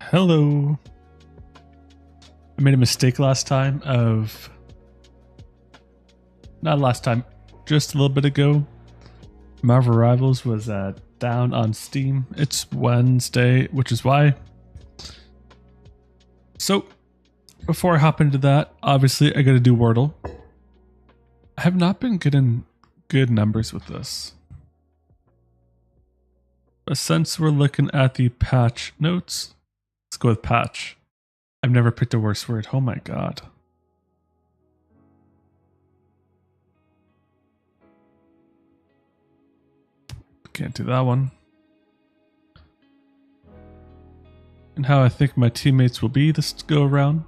Hello. I made a mistake last time of... Not last time, just a little bit ago. Marvel Rivals was down on Steam. It's Wednesday, which is why. So, before I hop into that, obviously I gotta do Wordle. I have not been getting good numbers with this. But since we're looking at the patch notes, let's go with patch. I've never picked a worse word. Oh my god. Can't do that one. And how I think my teammates will be this go around.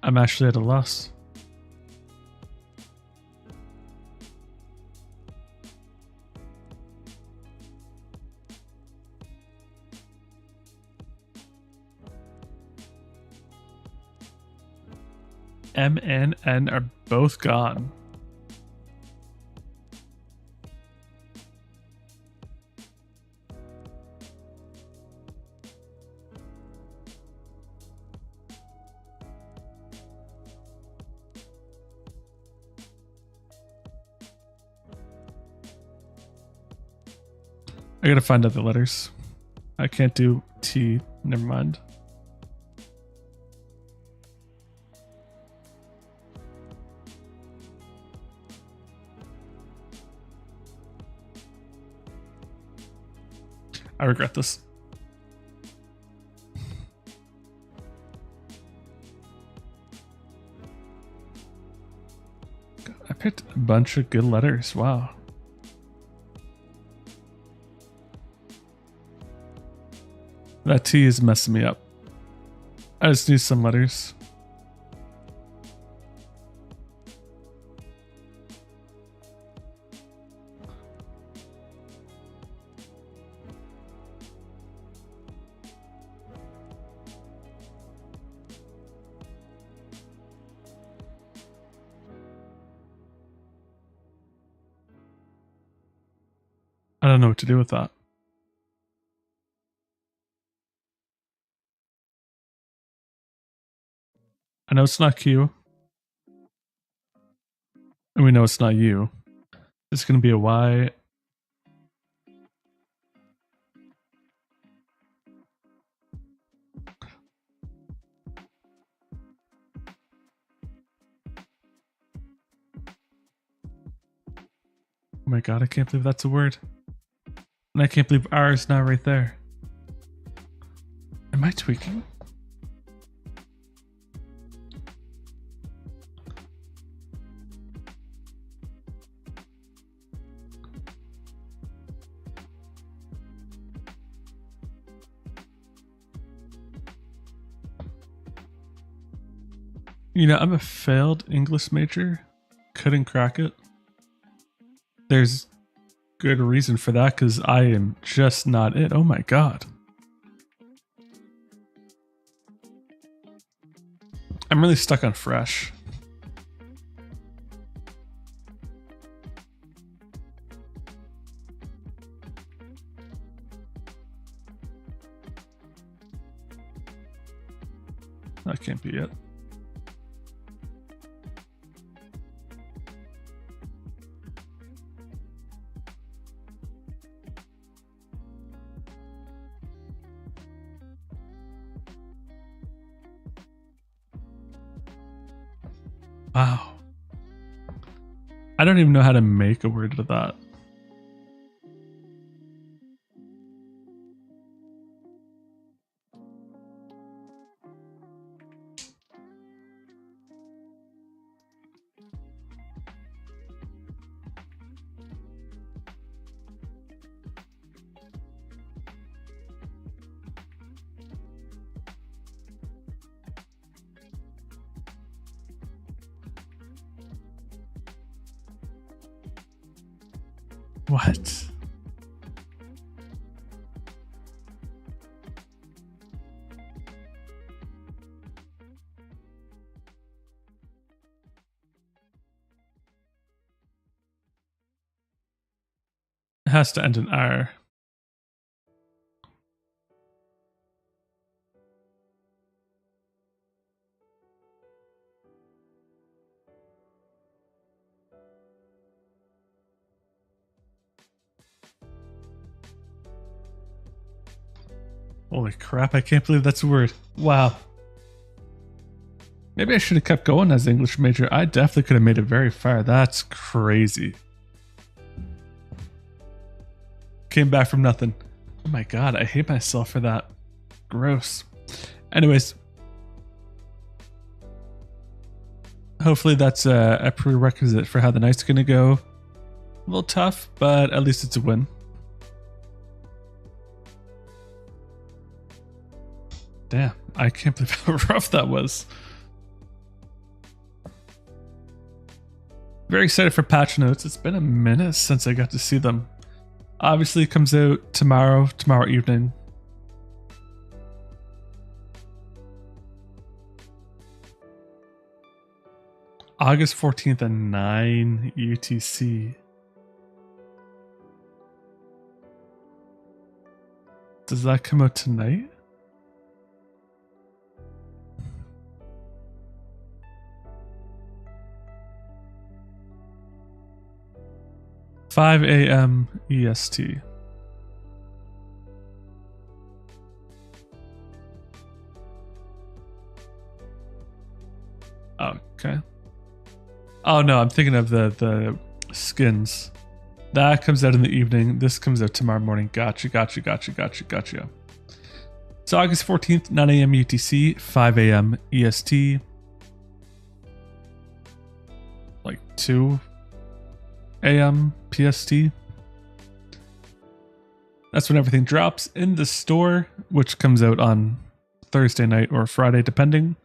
I'm actually at a loss. M and N are both gone. I gotta find other letters. I can't do T. Never mind. I regret this. I picked a bunch of good letters. Wow. That T is messing me up. I just need some letters. I don't know what to do with that. I know it's not Q. And we know it's not U. It's going to be a Y. Oh my god, I can't believe that's a word. And I can't believe R is not right there. Am I tweaking? You know, I'm a failed English major. Couldn't crack it. There's good reason for that because I am just not it. Oh my god. I'm really stuck on fresh. That can't be it. Wow. I don't even know how to make a word of that. What? It has to end in R. Holy crap, I can't believe that's a word. Wow. Maybe I should have kept going as English major. I definitely could have made it very far. That's crazy. Came back from nothing. Oh my god, I hate myself for that. Gross. Anyways. Hopefully that's a prerequisite for how the night's gonna go. A little tough, but at least it's a win. Damn, I can't believe how rough that was. Very excited for patch notes. It's been a minute since I got to see them. Obviously it comes out tomorrow evening. August 14th at 9 UTC. Does that come out tonight? $5 a.m. EST. Okay. Oh no, I'm thinking of the skins. That comes out in the evening. This comes out tomorrow morning. Gotcha. So August 14th, 9 a.m. UTC, 5 a.m. EST. Like 2 a.m. PST. That's when everything drops in the store, which comes out on Thursday night or Friday, depending.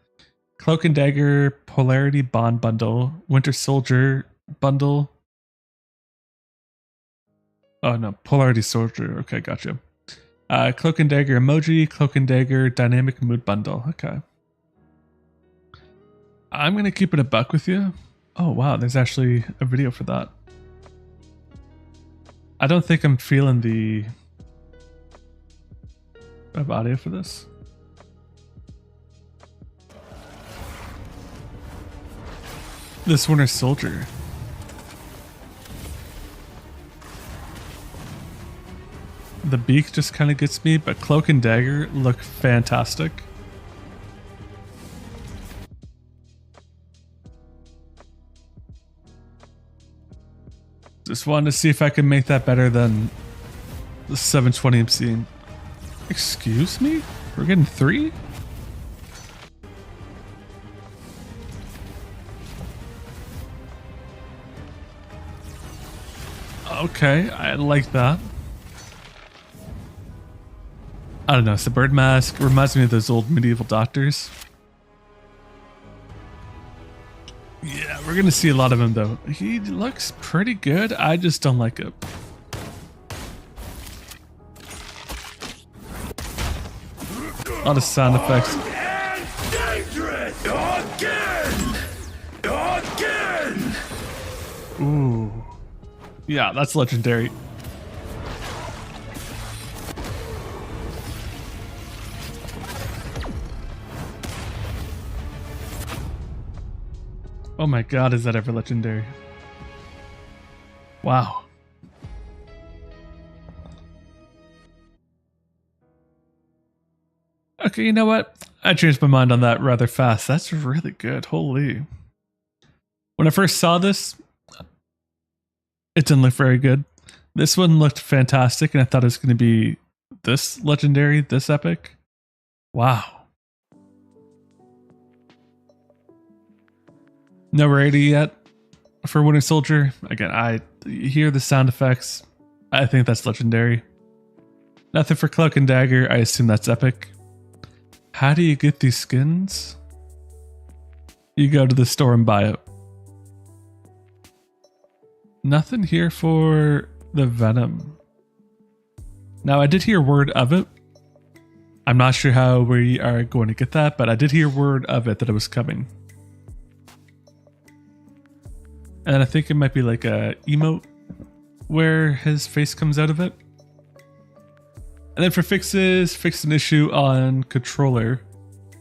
Cloak and Dagger Polarity Bond Bundle, Winter Soldier Bundle. Oh no, Polarity Soldier. Okay, gotcha. Cloak and Dagger Emoji, Cloak and Dagger Dynamic Mood Bundle. Okay. I'm going to keep it a buck with you. Oh wow, there's actually a video for that. I don't think I'm feeling the audio for this. This Winter Soldier. The beak just kind of gets me, but Cloak and Dagger look fantastic. Just wanted to see if I could make that better than the 720 I'm seeing. Excuse me? We're getting 3? Okay, I like that. I don't know, it's the bird mask. Reminds me of those old medieval doctors. Yeah, we're gonna see a lot of him though. He looks pretty good. I just don't like it. A lot of sound effects. Again. Ooh. Yeah, that's legendary. Oh my god, is that ever legendary? Wow. Okay, you know what? I changed my mind on that rather fast. That's really good. Holy. When I first saw this, it didn't look very good. This one looked fantastic, and I thought it was going to be this legendary, this epic. Wow. No rarity yet for Winter Soldier. Again, I hear the sound effects. I think that's legendary. Nothing for Cloak and Dagger. I assume that's epic. How do you get these skins? You go to the store and buy it. Nothing here for the Venom. Now, I did hear word of it. I'm not sure how we are going to get that, but I did hear word of it that it was coming. And I think it might be like a emote where his face comes out of it. And then for fixes, fixed an issue on controller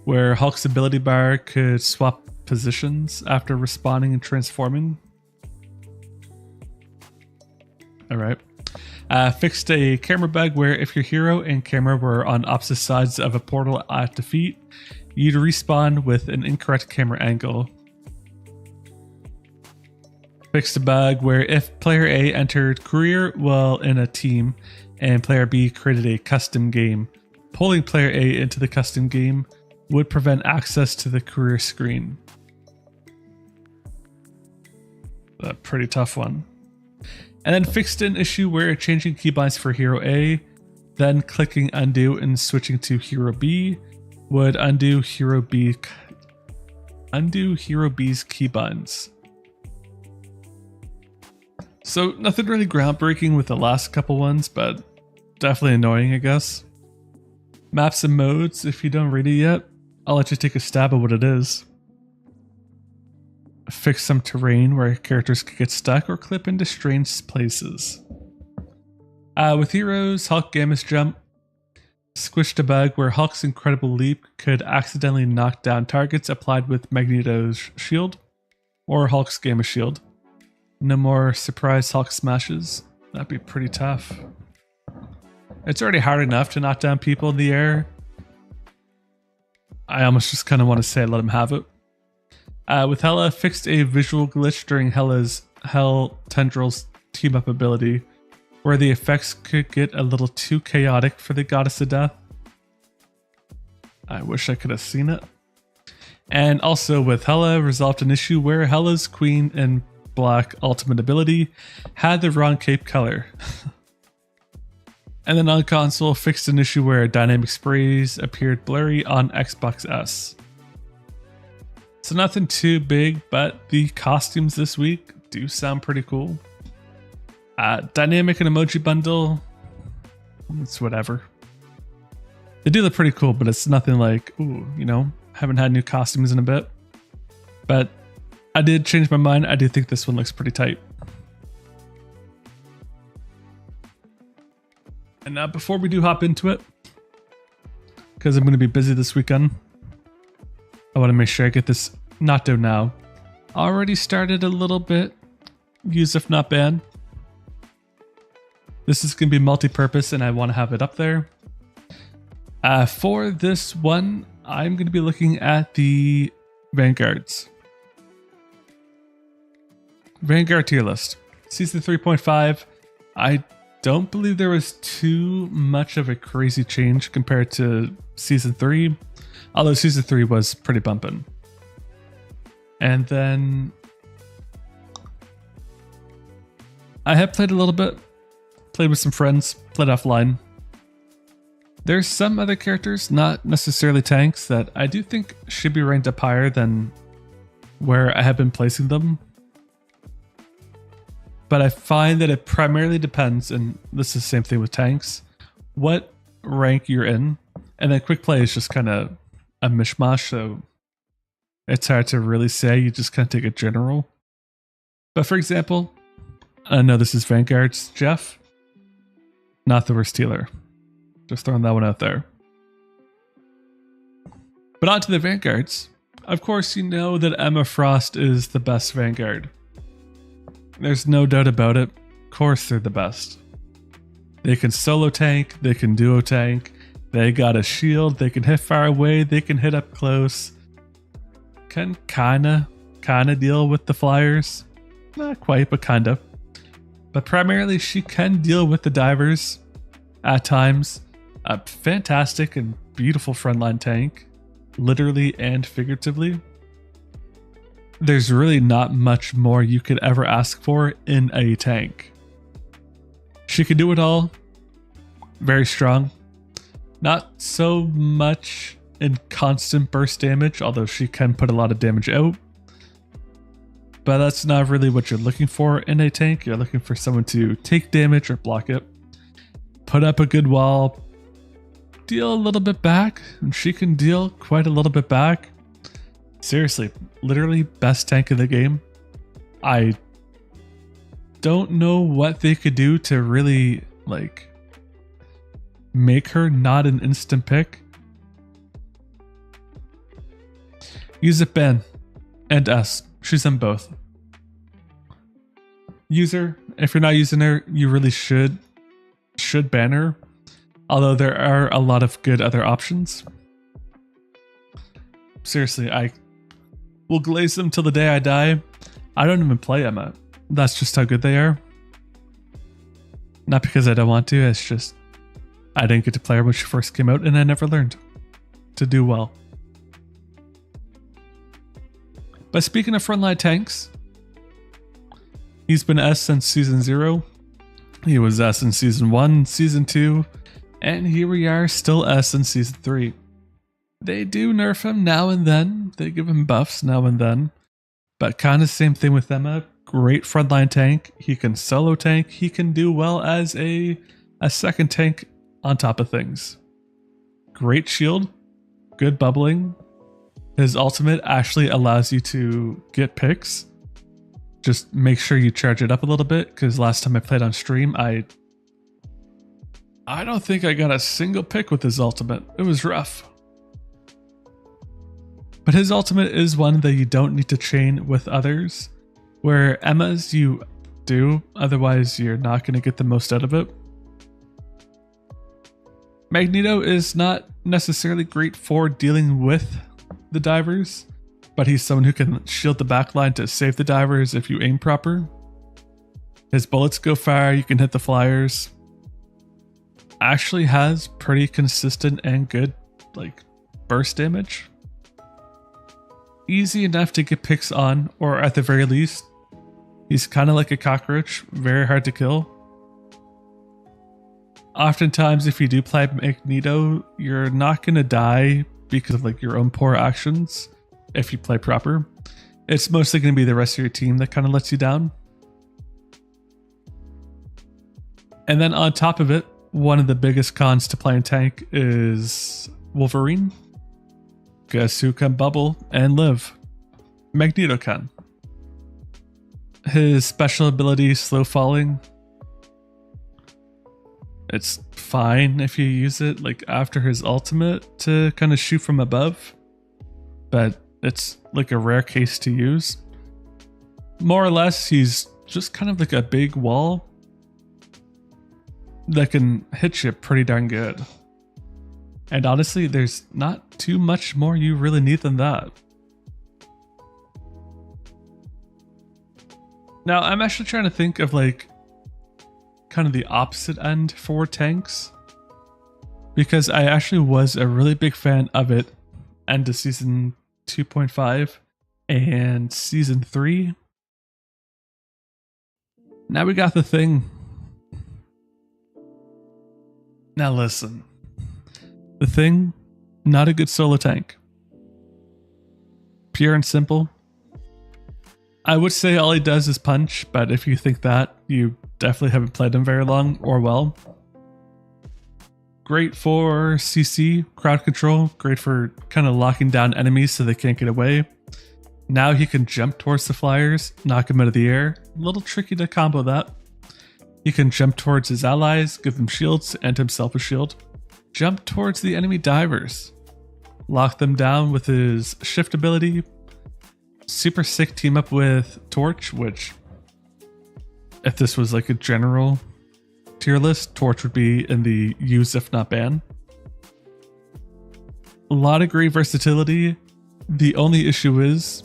where Hulk's ability bar could swap positions after respawning and transforming. Alright. Fixed a camera bug where if your hero and camera were on opposite sides of a portal at defeat, you'd respawn with an incorrect camera angle. Fixed a bug where if player A entered career while in a team and player B created a custom game, pulling player A into the custom game would prevent access to the career screen. A pretty tough one. And then fixed an issue where changing keybinds for hero A, then clicking undo and switching to hero B would undo hero B's keybinds. So nothing really groundbreaking with the last couple ones, but definitely annoying, I guess. Maps and modes, if you don't read it yet, I'll let you take a stab at what it is. Fix some terrain where characters could get stuck or clip into strange places. With heroes, Hulk Gamma's jump squished a bug where Hulk's incredible leap could accidentally knock down targets applied with Magneto's shield or Hulk's Gamma shield. No more surprise Hulk smashes. That'd be pretty tough. It's already hard enough to knock down people in the air. I almost just kind of want to say let him have it. With Hela, fixed a visual glitch during Hela's Hell Tendrils team up ability, where the effects could get a little too chaotic for the Goddess of Death. I wish I could have seen it. And also with Hela, resolved an issue where Hela's Queen in Black ultimate ability had the wrong cape color. And then on console, fixed an issue where dynamic sprays appeared blurry on Xbox S. So nothing too big, but the costumes this week do sound pretty cool. Dynamic and emoji bundle, it's whatever. They do look pretty cool, but it's nothing like, ooh, you know, haven't had new costumes in a bit. But I did change my mind. I do think this one looks pretty tight. And now before we do hop into it, because I'm going to be busy this weekend, I want to make sure I get this Natto now. Already started a little bit. Use if not banned. This is going to be multi-purpose and I want to have it up there. For this one, I'm going to be looking at the Vanguards. Vanguard tier list. Season 3.5. I don't believe there was too much of a crazy change compared to Season 3. Although Season 3 was pretty bumping. And then I have played a little bit. Played with some friends. Played offline. There's some other characters, not necessarily tanks, that I do think should be ranked up higher than where I have been placing them. But I find that it primarily depends, and this is the same thing with tanks, what rank you're in. And then quick play is just kind of a mishmash, so it's hard to really say. You just kind of take a general. But for example, I know this is Vanguard's Jeff. Not the worst healer. Just throwing that one out there. But on to the Vanguards. Of course, you know that Emma Frost is the best Vanguard. There's no doubt about it. Of course they're the best. They can solo tank, they can duo tank, they got a shield, they can hit far away, they can hit up close. Can kinda deal with the flyers. Not quite, but kinda. But primarily she can deal with the divers at times. A fantastic and beautiful frontline tank, literally and figuratively. There's really not much more you could ever ask for in a tank. She can do it all. Very strong. Not so much in constant burst damage, although she can put a lot of damage out. But that's not really what you're looking for in a tank. You're looking for someone to take damage or block it. Put up a good wall. Deal a little bit back. And she can deal quite a little bit back. Seriously, literally best tank in the game. I don't know what they could do to really like make her not an instant pick. Use it ban and S. She's in both. Use her. If you're not using her, you really should ban her. Although there are a lot of good other options. Seriously, I will glaze them till the day I die. I don't even play Emma. That's just how good they are. Not because I don't want to, it's just I didn't get to play her when she first came out and I never learned to do well. But speaking of frontline tanks, he's been S since Season 0. He was S in Season 1, Season 2, and here we are still S in Season 3. They do nerf him now and then. They give him buffs now and then. But kind of same thing with Emma. Great frontline tank. He can solo tank. He can do well as a second tank on top of things. Great shield. Good bubbling. His ultimate actually allows you to get picks. Just make sure you charge it up a little bit, because last time I played on stream, I don't think I got a single pick with his ultimate. It was rough. But his ultimate is one that you don't need to chain with others, where Emma's you do, otherwise you're not going to get the most out of it. Magneto is not necessarily great for dealing with the divers, but he's someone who can shield the backline to save the divers if you aim proper. His bullets go far, you can hit the flyers. Actually has pretty consistent and good like burst damage. Easy enough to get picks on, or at the very least, he's kind of like a cockroach, very hard to kill. Oftentimes, if you do play Magneto, you're not going to die because of like your own poor actions if you play proper. It's mostly going to be the rest of your team that kind of lets you down. And then on top of it, one of the biggest cons to playing tank is Wolverine. Guess who can bubble and live? Magneto can. His special ability, slow falling, it's fine if you use it like after his ultimate to kind of shoot from above, but it's like a rare case to use. More or less, he's just kind of like a big wall that can hit you pretty darn good. And honestly, there's not too much more you really need than that. Now, I'm actually trying to think of like kind of the opposite end for tanks, because I actually was a really big fan of it end of season 2.5 and season 3. Now we got the Thing. Now listen. The Thing, not a good solo tank. Pure and simple. I would say all he does is punch, but if you think that, you definitely haven't played him very long or well. Great for CC, crowd control, great for kind of locking down enemies so they can't get away. Now he can jump towards the flyers, knock them out of the air. A little tricky to combo that. He can jump towards his allies, give them shields, and himself a shield. Jump towards the enemy divers. Lock them down with his shift ability. Super sick team up with Torch, which if this was like a general tier list, Torch would be in the use if not ban. A lot of great versatility. The only issue is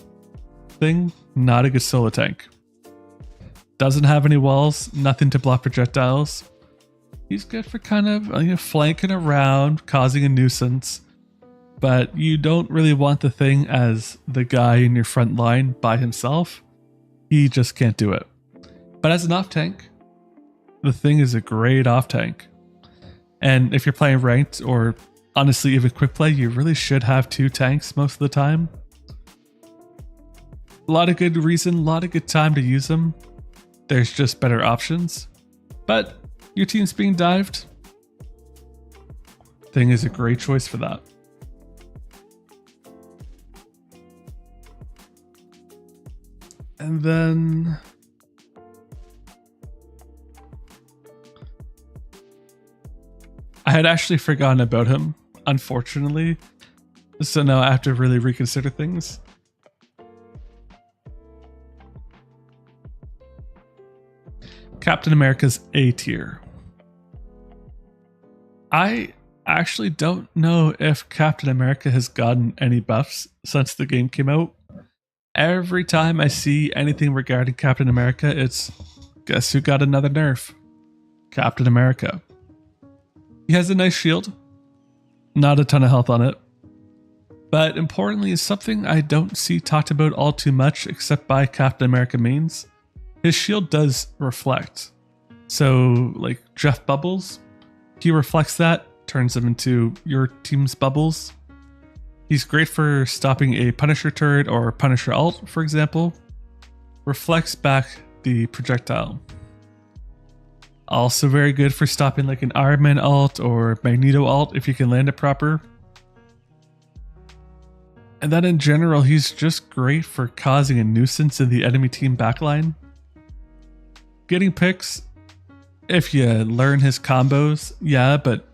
Thing, not a good solo tank. Doesn't have any walls, nothing to block projectiles. He's good for kind of flanking around, causing a nuisance. But you don't really want the Thing as the guy in your front line by himself. He just can't do it. But as an off tank, the Thing is a great off tank. And if you're playing ranked or honestly even quick play, you really should have 2 tanks most of the time. A lot of good reason, a lot of good time to use them. There's just better options. But your team's being dived. Thing is a great choice for that. And then had actually forgotten about him, unfortunately. So now I have to really reconsider things. Captain America's A tier. I actually don't know if Captain America has gotten any buffs since the game came out. Every time I see anything regarding Captain America, it's guess who got another nerf? Captain America. He has a nice shield, not a ton of health on it, but importantly is something I don't see talked about all too much except by Captain America mains. His shield does reflect. So like Jeff Bubbles, he reflects that, turns them into your team's bubbles. He's great for stopping a Punisher turret or Punisher ult, for example. Reflects back the projectile. Also very good for stopping like an Iron Man ult or Magneto ult if you can land it proper. And then in general, he's just great for causing a nuisance in the enemy team backline. Getting picks, if you learn his combos, yeah, but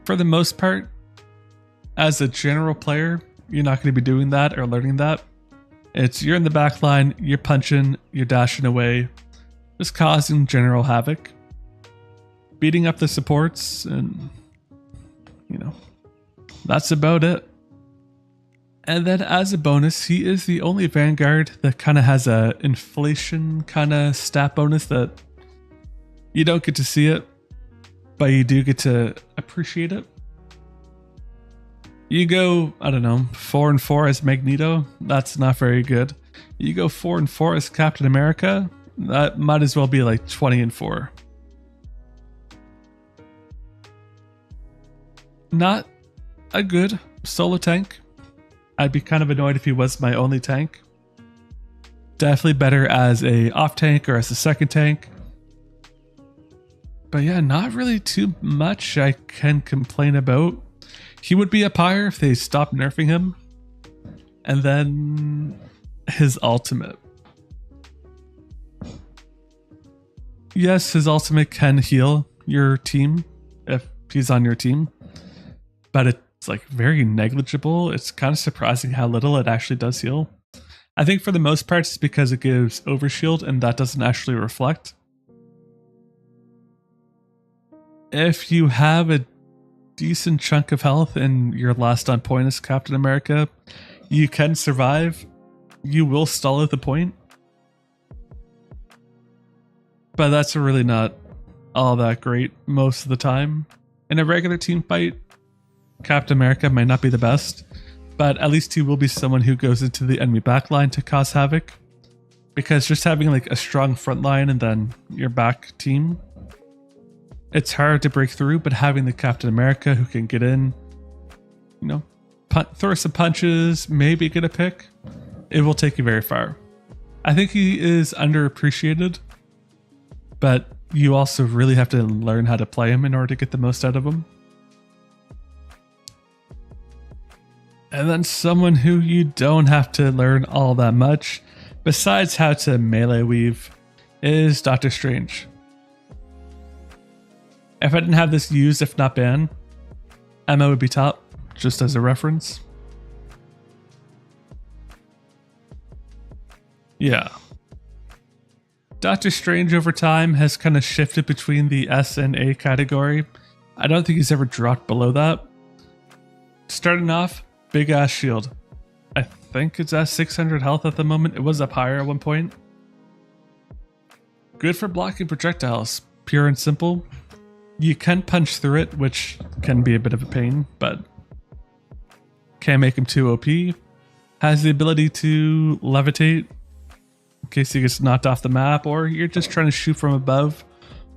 for the most part, as a general player, you're not going to be doing that or learning that. It's you're in the back line, you're punching, you're dashing away, just causing general havoc. Beating up the supports, and that's about it. And then as a bonus, he is the only Vanguard that kind of has a inflation kind of stat bonus that you don't get to see it, but you do get to appreciate it. You go, I don't know, 4 and 4 as Magneto, that's not very good. You go 4 and 4 as Captain America, that might as well be like 20 and 4. Not a good solo tank. I'd be kind of annoyed if he was my only tank. Definitely better as a off tank or as a second tank. But yeah, not really too much I can complain about. He would be up higher if they stopped nerfing him. And then his ultimate. Yes, his ultimate can heal your team if he's on your team. But it's like very negligible. It's kind of surprising how little it actually does heal. I think for the most part it's because it gives overshield and that doesn't actually reflect. If you have a decent chunk of health and you're last on point as Captain America, you can survive. You will stall at the point. But that's really not all that great most of the time. In a regular team fight, Captain America might not be the best, but at least he will be someone who goes into the enemy backline to cause havoc. Because just having like a strong front line and then your back team, it's hard to break through, but having the Captain America who can get in, throw some punches, maybe get a pick, it will take you very far. I think he is underappreciated, but you also really have to learn how to play him in order to get the most out of him. And then someone who you don't have to learn all that much, besides how to melee weave, is Doctor Strange. If I didn't have this used, if not banned, Emma would be top, just as a reference. Yeah. Doctor Strange over time has kind of shifted between the S and A category. I don't think he's ever dropped below that. Starting off, big ass shield. I think it's at 600 health at the moment. It was up higher at one point. Good for blocking projectiles, pure and simple. You can punch through it, which can be a bit of a pain, but can't make him too OP. Has the ability to levitate in case he gets knocked off the map, or you're just trying to shoot from above,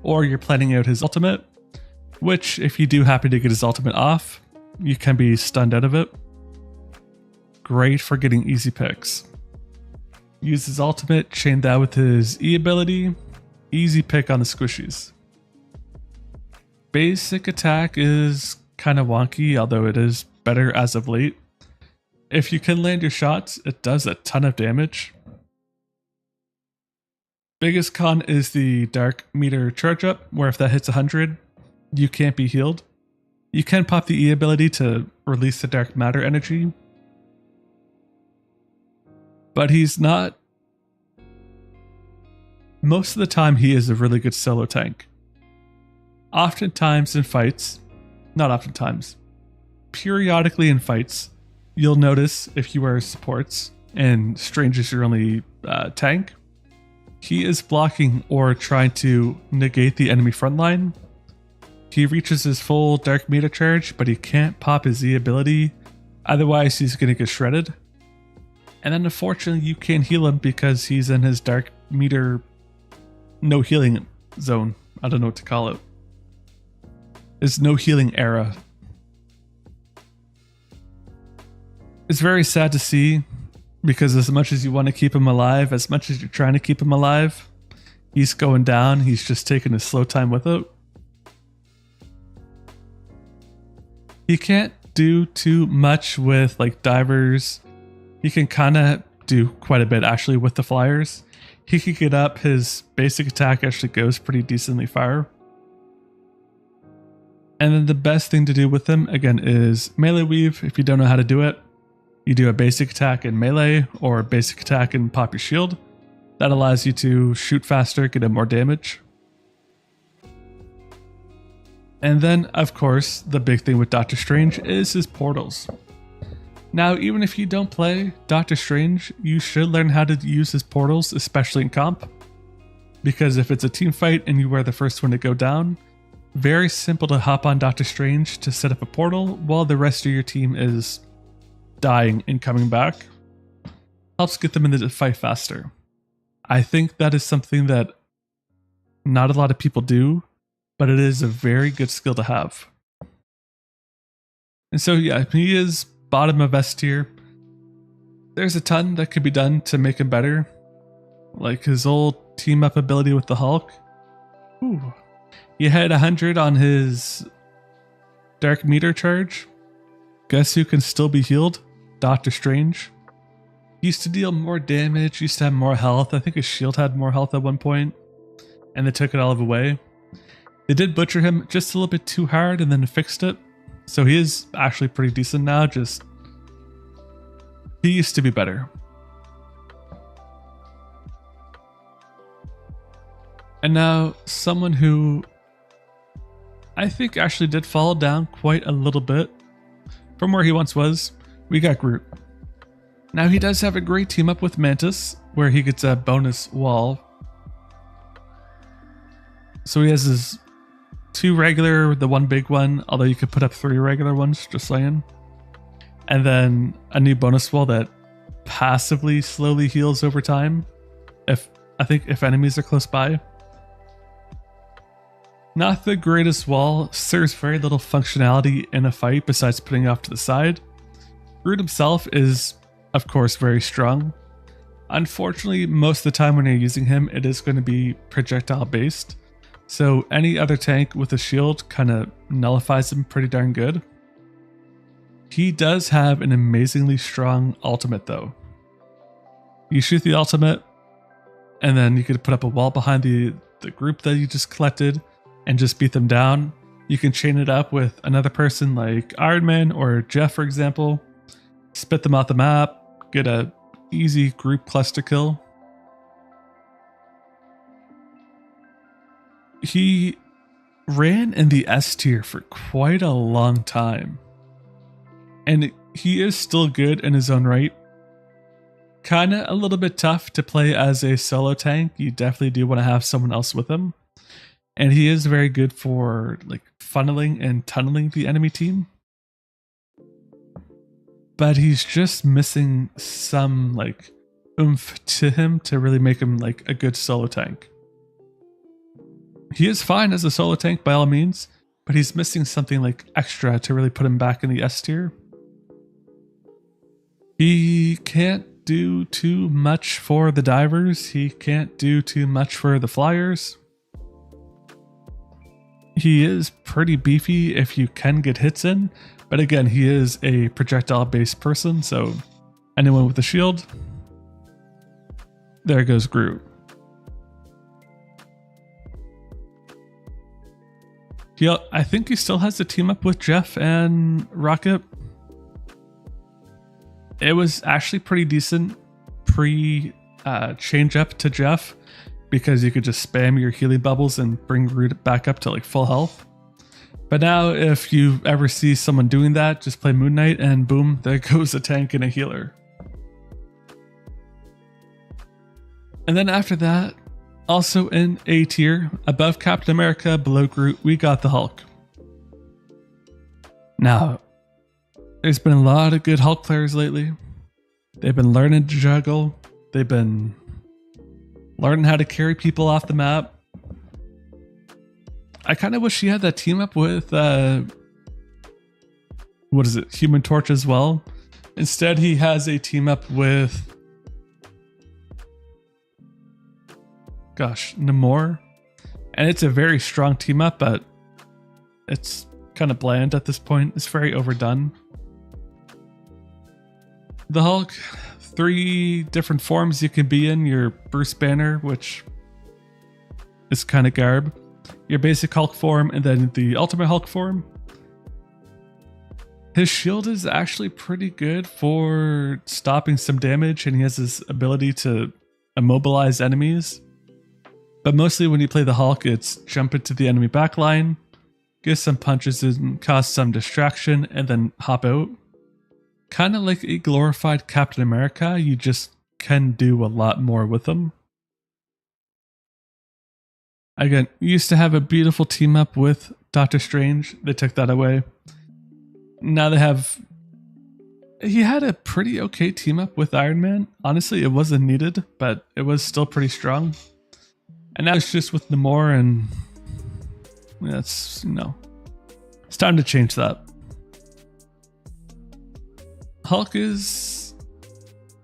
or you're planning out his ultimate, which if you do happen to get his ultimate off, you can be stunned out of it. Great for getting easy picks. Use his ultimate, chain that with his E ability, easy pick on the squishies. Basic attack is kind of wonky, although it is better as of late. If you can land your shots, it does a ton of damage. Biggest con is the dark meter charge up, where if that hits 100, you can't be healed. You can pop the E ability to release the dark matter energy, but he's not. Most of the time, he is a really good solo tank. Oftentimes in fights, not oftentimes, periodically in fights, you'll notice if you are supports and Strange is your only tank, he is blocking or trying to negate the enemy front line. He reaches his full dark meter charge, but he can't pop his E ability, otherwise he's going to get shredded. And then unfortunately you can't heal him because he's in his dark meter no healing zone. I don't know what to call it. It's no healing era. It's very sad to see, because as much as you want to keep him alive, as much as you're trying to keep him alive, he's going down. He's just taking his slow time with it. He can't do too much with like divers. He can kind of do quite a bit actually with the flyers. He can get up. His basic attack actually goes pretty decently far. And then the best thing to do with him, again, is melee weave. If you don't know how to do it, you do a basic attack in melee or a basic attack and pop your shield. That allows you to shoot faster, get in more damage. And then, of course, the big thing with Doctor Strange is his portals. Now, even if you don't play Doctor Strange, you should learn how to use his portals, especially in comp. Because if it's a team fight and you are the first one to go down, very simple to hop on Doctor Strange to set up a portal while the rest of your team is dying and coming back. Helps get them into the fight faster. I think that is something that not a lot of people do, but it is a very good skill to have. And so yeah, he is bottom of S tier. There's a ton that could be done to make him better. Like his old team up ability with the Hulk. Ooh. He had 100 on his dark meter charge. Guess who can still be healed? Doctor Strange. He used to deal more damage, used to have more health. I think his shield had more health at one point, and they took it all away. They did butcher him just a little bit too hard and then fixed it. So he is actually pretty decent now, just he used to be better. And now someone who I think actually did fall down quite a little bit from where he once was, we got Groot. Now he does have a great team up with Mantis, where he gets a bonus wall. So he has his 2 regular, the 1 big one, although you could put up 3 regular ones, just saying. And then a new bonus wall that passively slowly heals over time, if enemies are close by. Not the greatest wall, serves very little functionality in a fight besides putting it off to the side. Groot himself is, of course, very strong. Unfortunately, most of the time when you're using him, it is going to be projectile based. So any other tank with a shield kind of nullifies him pretty darn good. He does have an amazingly strong ultimate though. You shoot the ultimate, and then you could put up a wall behind the group that you just collected and just beat them down. You can chain it up with another person like Iron Man or Jeff, for example. Spit them off the map, get a easy group cluster kill. He ran in the S tier for quite a long time. And he is still good in his own right. Kinda a little bit tough to play as a solo tank. You definitely do want to have someone else with him. And he is very good for like funneling and tunneling the enemy team. But he's just missing some like oomph to him to really make him like a good solo tank. He is fine as a solo tank by all means, but he's missing something like extra to really put him back in the S tier. He can't do too much for the divers. He can't do too much for the flyers. He is pretty beefy if you can get hits in, but again, he is a projectile based person, so anyone with a shield, there goes Groot. I think he still has to team up with Jeff and Rocket. It was actually pretty decent change up to Jeff, because you could just spam your healing bubbles and bring Root back up to like full health. But now if you ever see someone doing that, just play Moon Knight and boom, there goes a tank and a healer. And then after that, also in A tier, above Captain America, below Groot, we got the Hulk. Now, there's been a lot of good Hulk players lately. They've been learning to juggle. They've been learning how to carry people off the map. I kind of wish he had that team up with, Human Torch as well. Instead, he has a team up with, Namor. And it's a very strong team up, but it's kind of bland at this point. It's very overdone. The Hulk, 3 different forms you can be in. Your Bruce Banner, which is kind of garb. Your basic Hulk form, and then the Ultimate Hulk form. His shield is actually pretty good for stopping some damage, and he has this ability to immobilize enemies. But mostly when you play the Hulk, it's jump into the enemy backline, give some punches and cause some distraction, and then hop out. Kind of like a glorified Captain America, you just can do a lot more with him. Again, used to have a beautiful team up with Doctor Strange. They took that away. Now they have... He had a pretty okay team up with Iron Man. Honestly, it wasn't needed, but it was still pretty strong. And now it's just with Namor, and that's, it's time to change that. Hulk is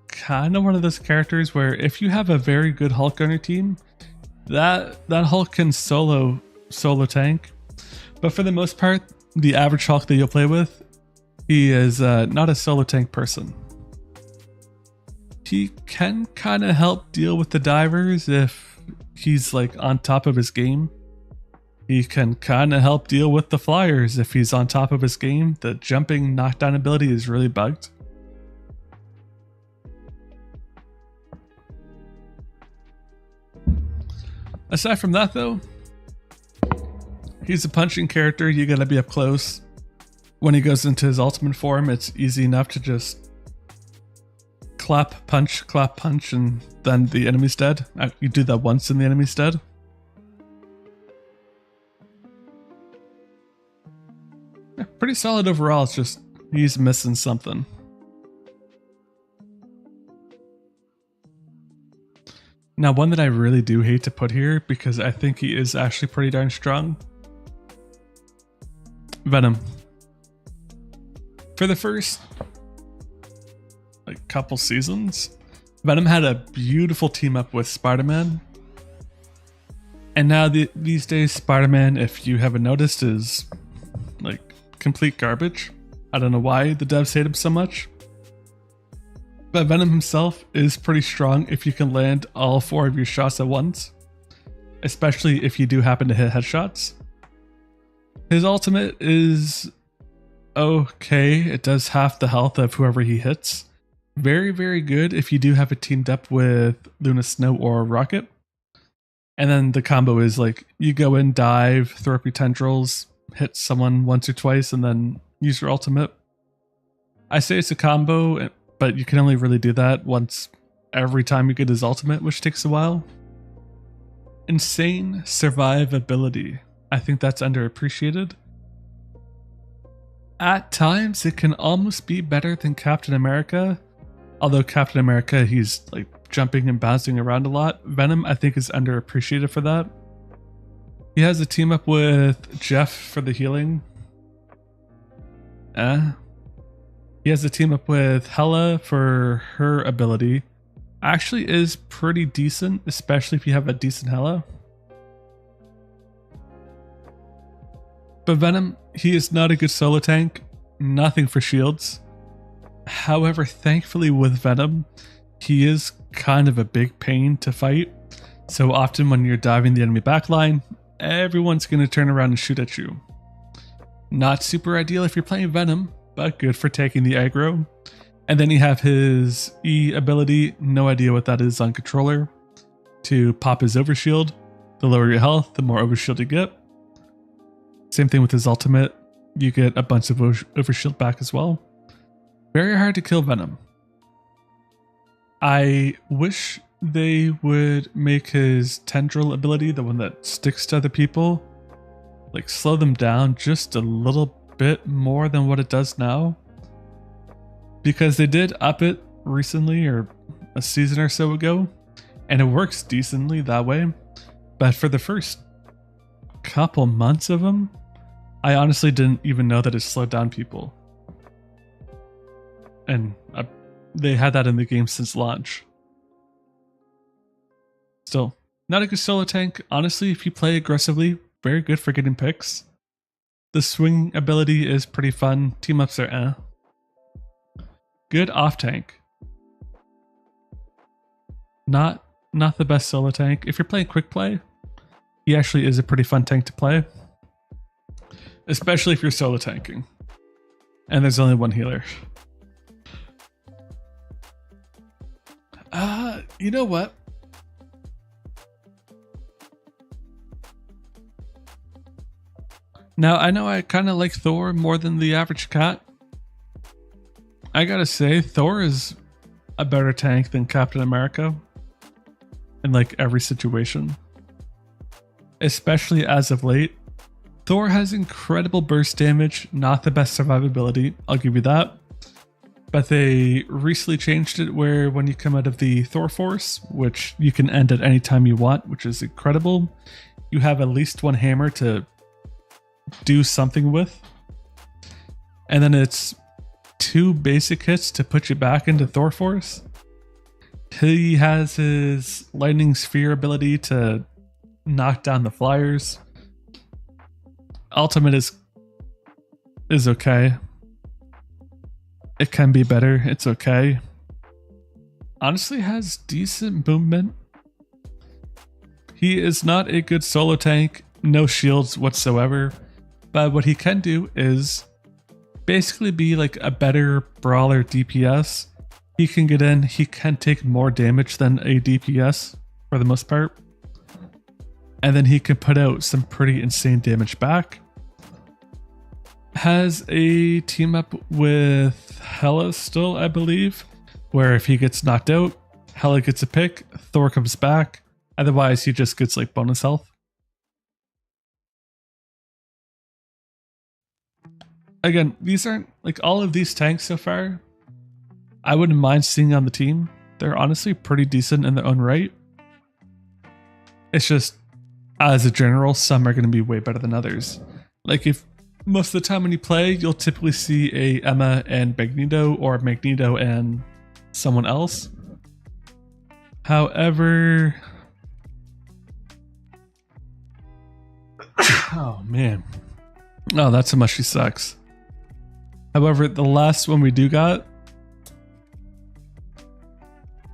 kind of one of those characters where if you have a very good Hulk on your team, that Hulk can solo tank. But for the most part, the average Hulk that you'll play with, he is not a solo tank person. He can kind of help deal with the divers if he's like on top of his game. He can kind of help deal with the flyers if he's on top of his game. The jumping knockdown ability is really bugged. Aside from that though, he's a punching character. You gotta be up close. When he goes into his ultimate form, it's easy enough to just clap, punch, and then the enemy's dead. You do that once and the enemy's dead. Yeah, pretty solid overall. It's just he's missing something. Now, one that I really do hate to put here because I think he is actually pretty darn strong. Venom. For the first couple seasons, Venom had a beautiful team up with Spider-Man. And now these days, Spider-Man, if you haven't noticed, is complete garbage. I don't know why the devs hate him so much. But Venom himself is pretty strong if you can land all 4 of your shots at once. Especially if you do happen to hit headshots. His ultimate is okay. It does half the health of whoever he hits. Very, very good if you do have it teamed up with Luna Snow or Rocket. And then the combo is you go in, dive, throw up your tendrils, hit someone once or twice, and then use your ultimate. I say it's a combo, but you can only really do that once every time you get his ultimate, which takes a while. Insane survivability. I think that's underappreciated. At times, it can almost be better than Captain America. Although Captain America, he's jumping and bouncing around a lot. Venom, I think, is underappreciated for that. He has a team up with Jeff for the healing. He has a team up with Hela for her ability. Actually is pretty decent, especially if you have a decent Hela. But Venom, he is not a good solo tank. Nothing for shields. However, thankfully with Venom, he is kind of a big pain to fight. So often when you're diving the enemy backline everyone's going to turn around and shoot at you. Not super ideal if you're playing Venom, but good for taking the aggro. And then you have his E ability, no idea what that is on controller, to pop his overshield. The lower your health, the more overshield you get. Same thing with his ultimate, you get a bunch of overshield back as well. Very hard to kill Venom. I wish they would make his tendril ability, the one that sticks to other people, like slow them down just a little bit more than what it does now. Because they did up it recently or a season or so ago, and it works decently that way. But for the first couple months of them, I honestly didn't even know that it slowed down people. And they had that in the game since launch. Still, not a good solo tank. Honestly, if you play aggressively, very good for getting picks. The swing ability is pretty fun. Team ups are Good off tank. Not the best solo tank. If you're playing quick play, he actually is a pretty fun tank to play. Especially if you're solo tanking. And there's only one healer. You know what? Now, I know I kind of like Thor more than the average cat. I gotta say, Thor is a better tank than Captain America in like every situation. Especially as of late. Thor has incredible burst damage, not the best survivability, I'll give you that. But they recently changed it where when you come out of the Thor Force, which you can end at any time you want, which is incredible, you have at least one hammer to do something with. And then it's 2 basic hits to put you back into Thor Force. He has his lightning sphere ability to knock down the flyers. Ultimate is okay. It can be better. It's okay. Honestly has decent movement. He is not a good solo tank. No shields whatsoever. But what he can do is basically be like a better brawler DPS. He can get in. He can take more damage than a DPS for the most part. And then he can put out some pretty insane damage back. Has a team up with Hela still, I believe, where if he gets knocked out, Hela gets a pick, Thor comes back. Otherwise, he just gets like bonus health. Again, these aren't like all of these tanks so far. I wouldn't mind seeing on the team. They're honestly pretty decent in their own right. It's just, as a general, some are going to be way better than others. Like if most of the time when you play, you'll typically see a Emma and Magneto or Magneto and someone else. However, oh man, oh that's how much she sucks. However, the last one we do got,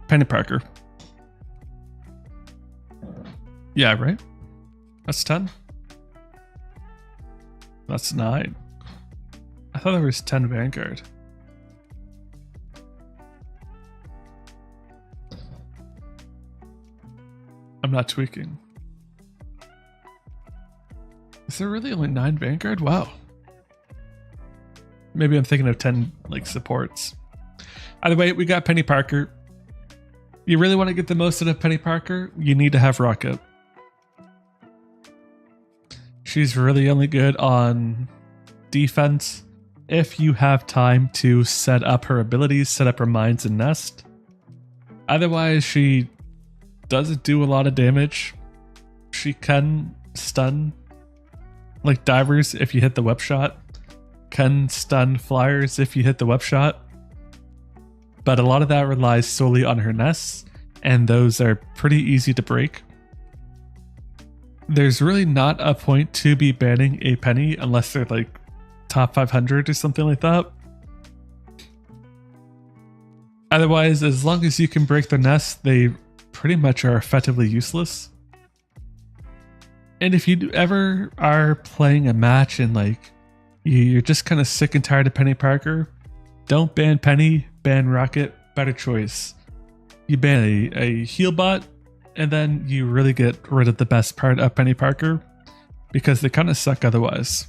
Penny Parker. Yeah, right? That's 10. That's 9. I thought there was 10 Vanguard. I'm not tweaking. Is there really only 9 Vanguard? Wow. Maybe I'm thinking of 10 like supports. Either way, we got Penny Parker. You really want to get the most out of Penny Parker? You need to have Rocket. She's really only good on defense if you have time to set up her abilities, set up her mines and nest. Otherwise, she doesn't do a lot of damage. She can stun like divers if you hit the web shot, can stun flyers if you hit the web shot. But a lot of that relies solely on her nests, and those are pretty easy to break. There's really not a point to be banning a Penny unless they're like top 500 or something like that. Otherwise, as long as you can break their nests, they pretty much are effectively useless. And if you ever are playing a match and like you're just kind of sick and tired of Penny Parker, don't ban Penny, ban Rocket. Better choice. You ban a heal bot, and then you really get rid of the best part of Penny Parker because they kind of suck otherwise.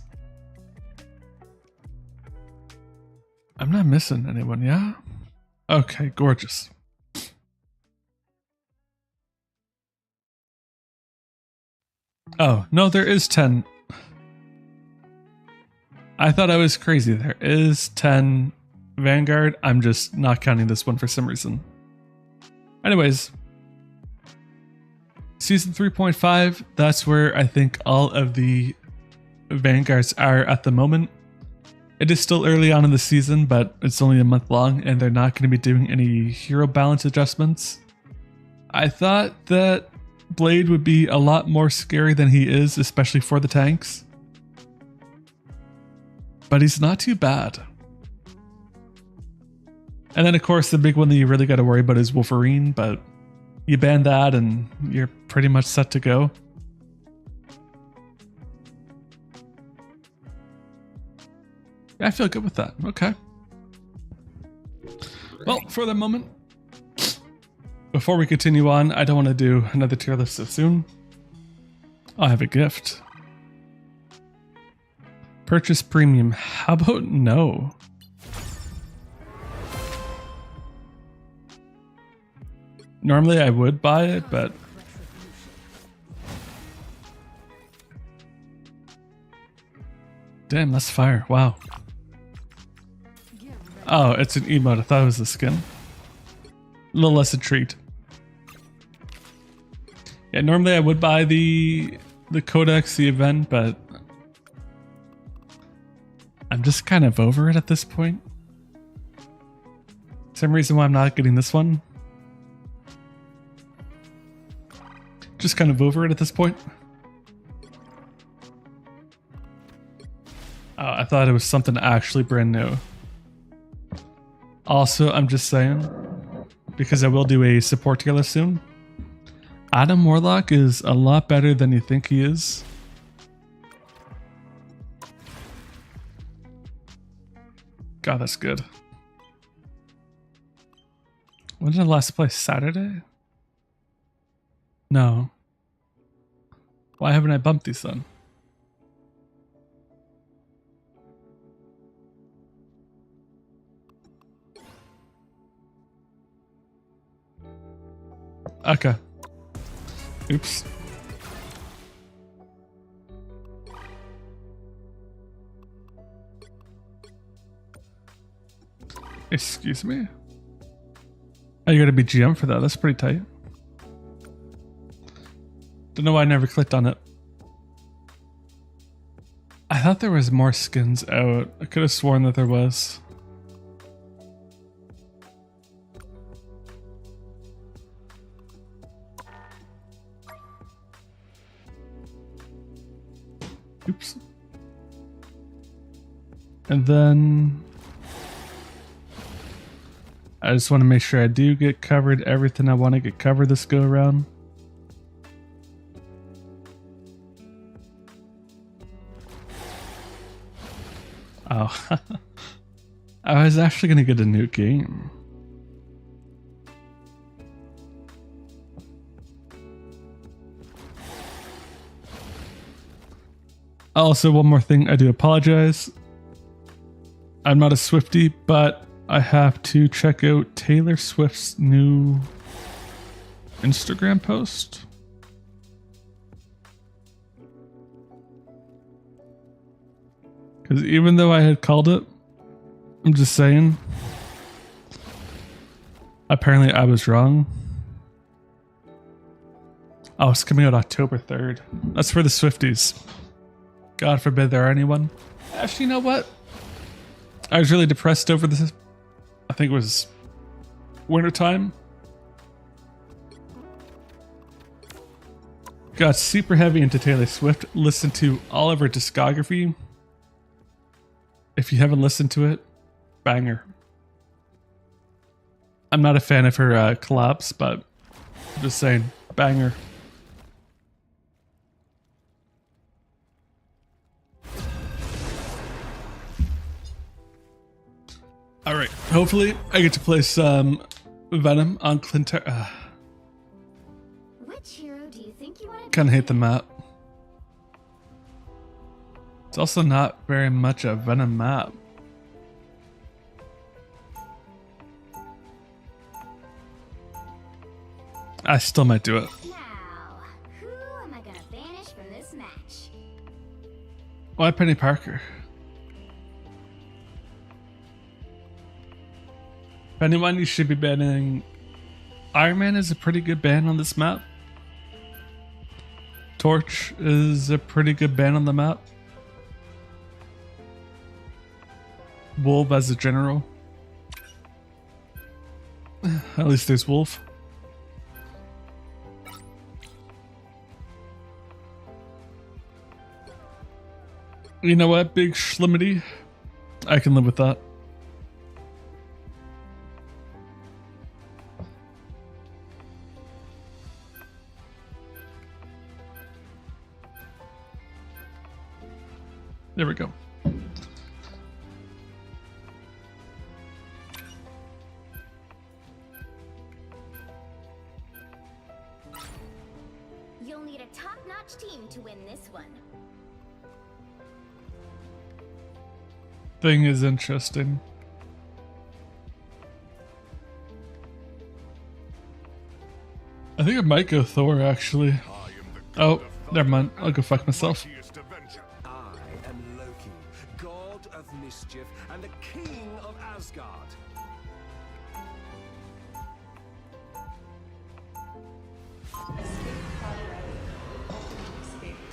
I'm not missing anyone, yeah? Okay, gorgeous. Oh, no, there is 10. I thought I was crazy. There is 10 Vanguard. I'm just not counting this one for some reason. Anyways, season 3.5, that's where I think all of the Vanguards are at the moment. It is still early on in the season, but it's only a month long and they're not going to be doing any hero balance adjustments. I thought that Blade would be a lot more scary than he is, especially for the tanks. But he's not too bad. And then of course the big one that you really got to worry about is Wolverine, but you ban that and you're pretty much set to go. I feel good with that. Okay. Well, for the moment, before we continue on, I don't want to do another tier list so soon. I have a gift. Purchase premium. How about no? Normally I would buy it, but damn, that's fire. Wow. Oh, it's an emote. I thought it was the skin. A little less intrigued. Yeah, normally I would buy the codex, the event, but I'm just kind of over it at this point. Same reason why I'm not getting this one. Just kind of over it at this point. Oh, I thought it was something actually brand new. Also, I'm just saying, because I will do a support tier list soon, Adam Warlock is a lot better than you think he is. God, that's good. When did I last play? Saturday? No. Why haven't I bumped these then? Okay. Oops. Excuse me? Oh, you gotta be GM for that. That's pretty tight. Don't know why I never clicked on it. I thought there was more skins out. I could have sworn that there was. Oops. And then I just want to make sure I do get covered everything I want to get covered this go around. Oh, I was actually going to get a new game. Also, one more thing, I do apologize. I'm not a Swiftie, but I have to check out Taylor Swift's new Instagram post. Because even though I had called it, I'm just saying, apparently I was wrong. Oh, it's coming out October 3rd. That's for the Swifties. God forbid there are anyone. Actually, you know what? I was really depressed over this. I think it was wintertime. Got super heavy into Taylor Swift. Listened to all of her discography. If you haven't listened to it, banger. I'm not a fan of her collapse, but I'm just saying, banger. All right. Hopefully, I get to play some Venom on Clinter. Which hero do you think you want to Kind of hate the map. It's also not very much a Venom map. I still might do it. Now, who am I gonna banish from this match? Why Penny Parker? If anyone, you should be banning. Iron Man is a pretty good ban on this map. Torch is a pretty good ban on the map. Wolf as a general. At least there's Wolf. You know what, Big Schlimmity? I can live with that. There we go. You'll need a top-notch team to win this one. Thing is interesting. I think I might go Thor actually. Oh, never mind. I'll go fuck myself. I am Loki, god of mischief and the king of Asgard.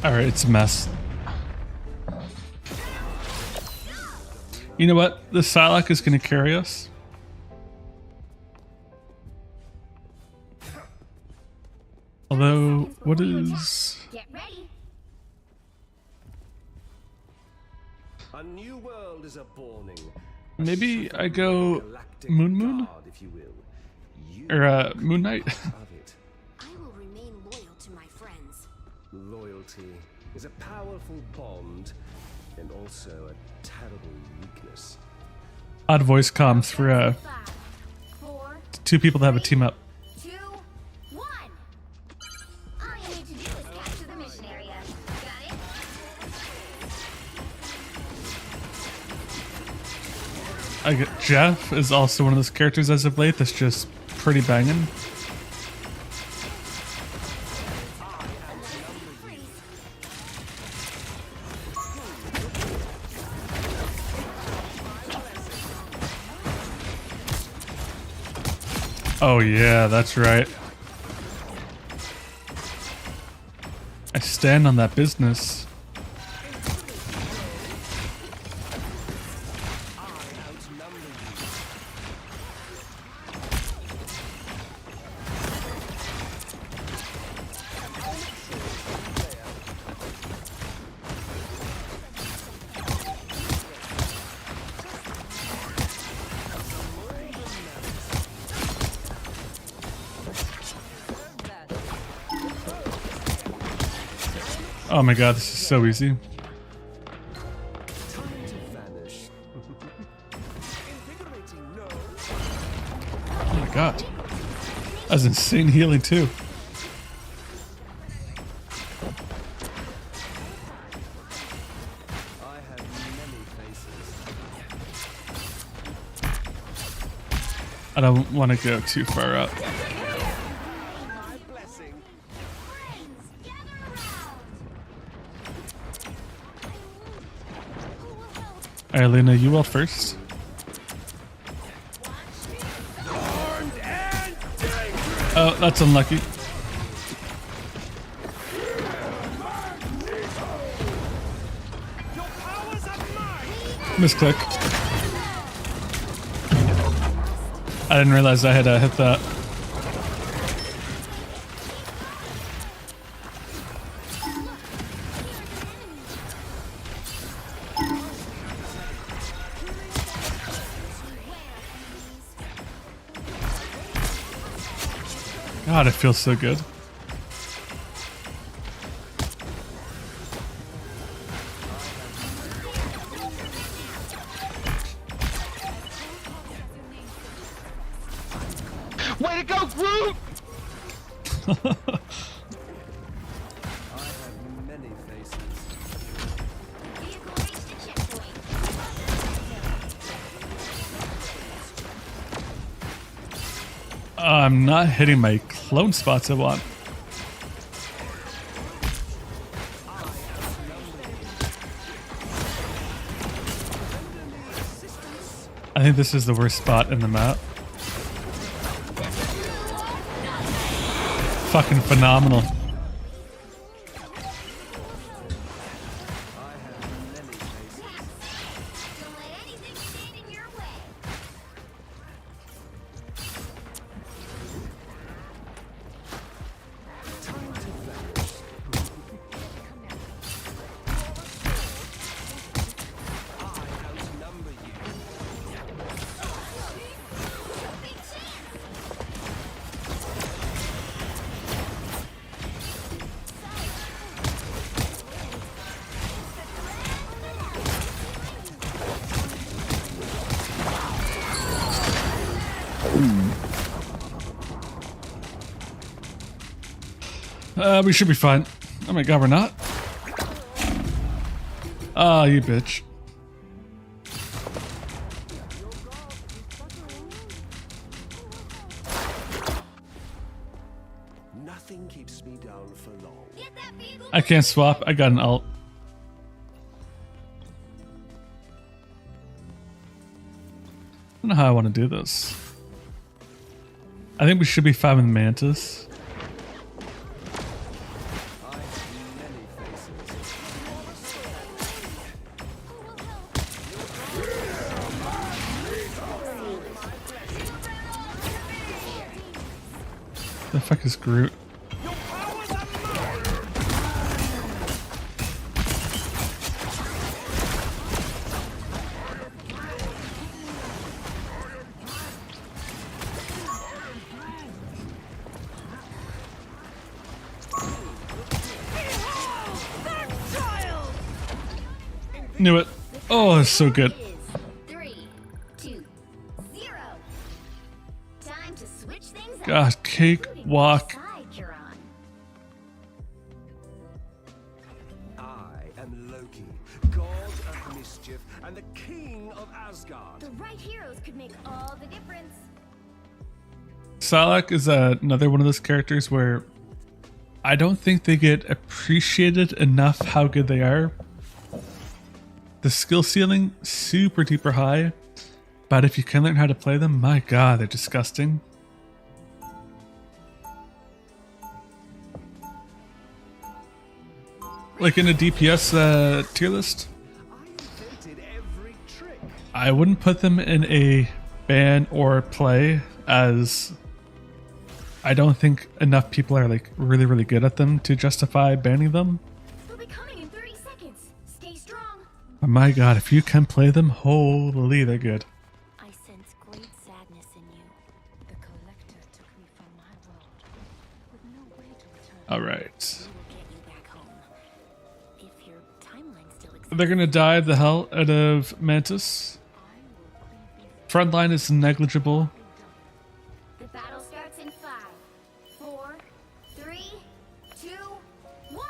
Alright, it's a mess. You know what? The Psylocke is going to carry us. Although, what is... Get ready. A new world is a-borning. Maybe I go Moon, God, if you will. You or Moon Knight. of it. I will remain loyal to my friends. Loyalty is a powerful bond and also a terrible weakness. Odd voice comms for 5, 4, two people that have a team up. 2, 1. All you need to do is capture the mission area. Got it? I get Jeff is also one of those characters as of late that's just pretty banging. Oh yeah, that's right. I stand on that business. Oh my god, this is so easy. Time to vanish. Invigorating, no. Oh my god. That's insane healing too. I have many faces. I don't want to go too far up. My blessing. Friends, gather around. Who will help? Alright, Lena, you up first. Oh, that's unlucky. Misclick. I didn't realize I had hit that. God, it feels so good. Way to go, Groot! I have many faces. Vehicle reached a checkpoint. I'm not hitting my clone spots I want. I think this is the worst spot in the map. Fucking phenomenal. I have many faces. Don't let anything stand in your way. Time to vanish. I outnumber you. Big chance. We should be fine. Oh my god, we're not? Ah, you bitch. Nothing keeps me down for long. Get that vehicle. I can't swap. I got an ult. I don't know how I want to do this. I think we should be fine with Mantis. I have many faces. The fuck is Groot? Knew it. Oh, it's so good. Is 3, 2, 0. Time to switch things up. God, cake walk. Side you're on. I am Loki, god of mischief and the king of Asgard. The right heroes could make all the difference. Salak is another one of those characters where I don't think they get appreciated enough how good they are. The skill ceiling, super duper high, but if you can learn how to play them, my god, they're disgusting. Like in a DPS tier list, I invented every trick. I wouldn't put them in a ban or play, as I don't think enough people are like really, really good at them to justify banning them. They'll be coming in 30 seconds. Stay strong. But my god, if you can play them, holy, they're good. I sense great sadness in you. The collector took me from my world with no way to return. Alright. We will get you back home. If your timeline still exists. They're gonna dive the hell out of Mantis. Frontline is negligible. The battle starts in 5, 4, 3, 2, 1.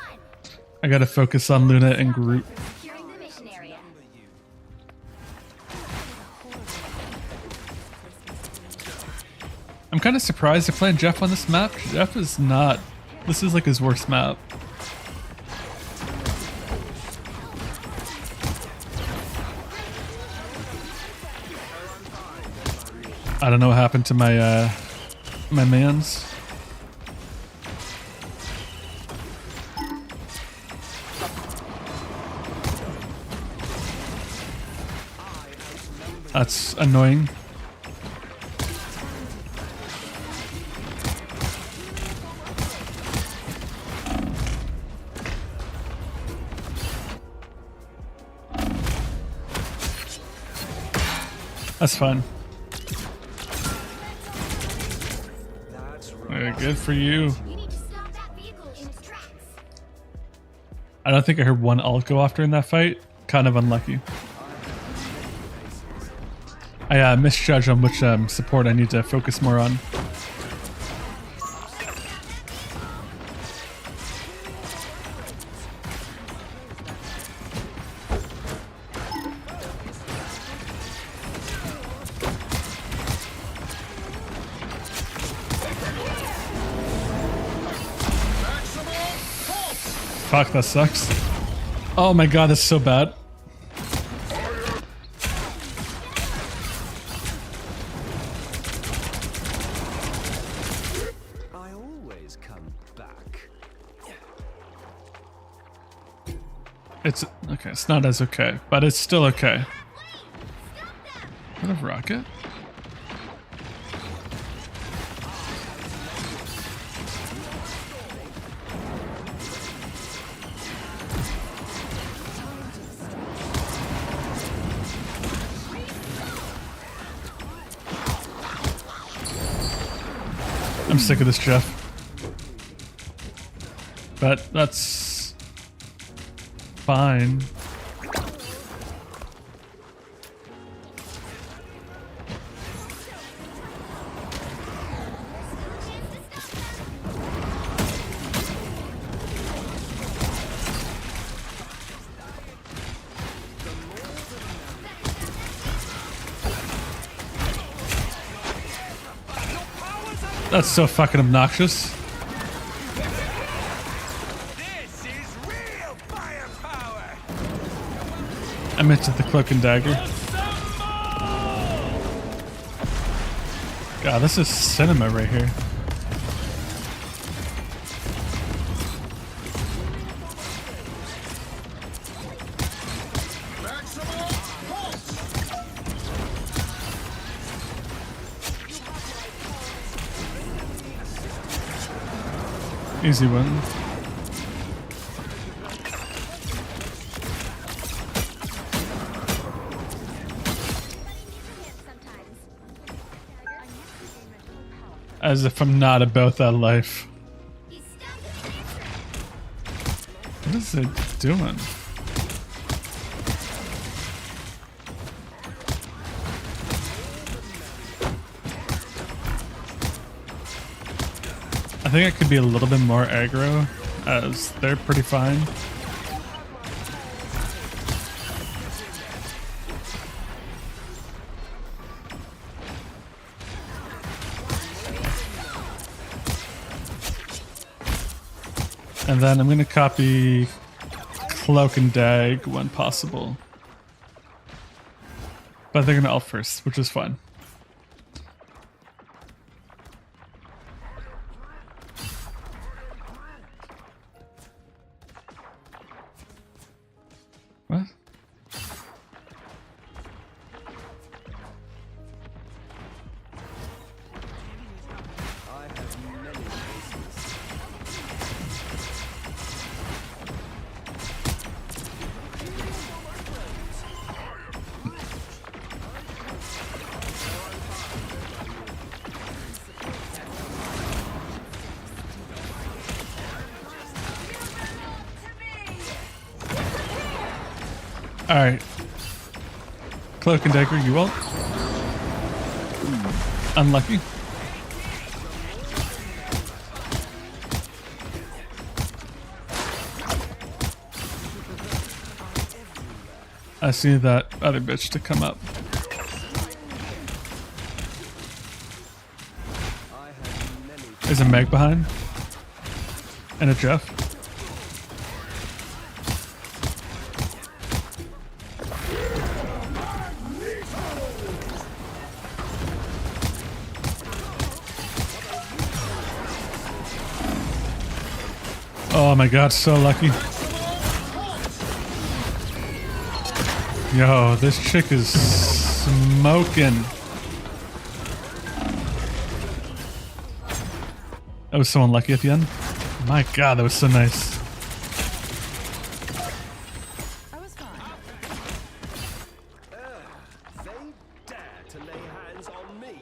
I gotta focus on Luna and Groot. Securing the mission area. I'm kind of surprised they're playing Jeff on this map. Jeff is not. This is like his worst map. I don't know what happened to my my mans. That's annoying. That's fine. That's Very good for you. You need to stop that vehicle in its tracks. I don't think I heard one ult go off during that fight. Kind of unlucky. I misjudged on which support I need to focus more on. Fuck, that sucks. Oh my god, that's so bad. I always come back. It's okay, it's not as okay, but it's still okay. What a rocket? I'm sick of this, Jeff. But that's fine. That's so fucking obnoxious. This is real firepower. I mentioned the cloak and dagger. God, this is cinema right here. Easy one. As if I'm not about that life. What is it doing? I think it could be a little bit more aggro, as they're pretty fine. And then I'm going to copy Cloak and Dag when possible. But they're going to ult first, which is fine. What? I have many faces. Alright. Cloak and Dagger, you ult. Unlucky. I see that other bitch to come up. I have many. There's a Meg behind. And a Jeff. Oh my god, so lucky. Yo, this chick is smoking. That was so unlucky at the end. My god, that was so nice. I was fine. They dare to lay hands on me?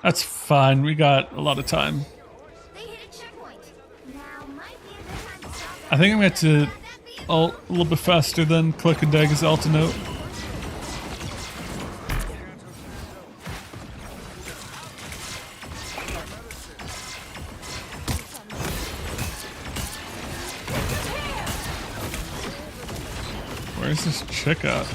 That's fine, we got a lot of time. They hit a checkpoint. Now might be a good time to stop. I think I'm going to ult a little bit faster than Cloak and Dagger's ult note. Where's this chick at?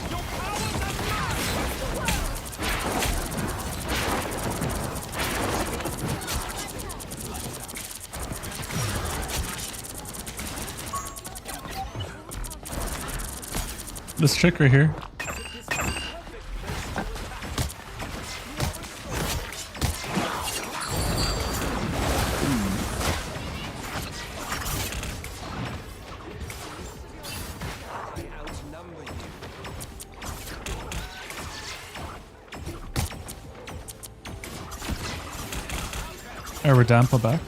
this chick right here. I outnumber you. Oh, we're down, pull back.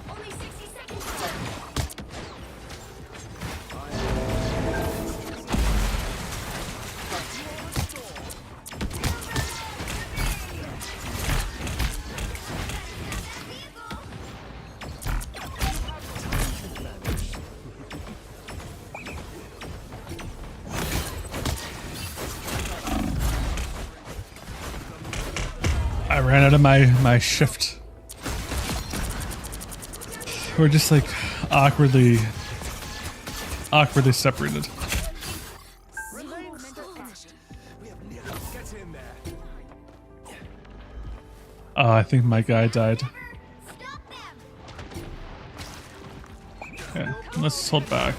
Only 60 seconds left. I ran out of my shift. We're just like awkwardly separated. Remain steadfast. We have nearly get in there. Oh, I think my guy died. Stop them. Yeah, let's hold back.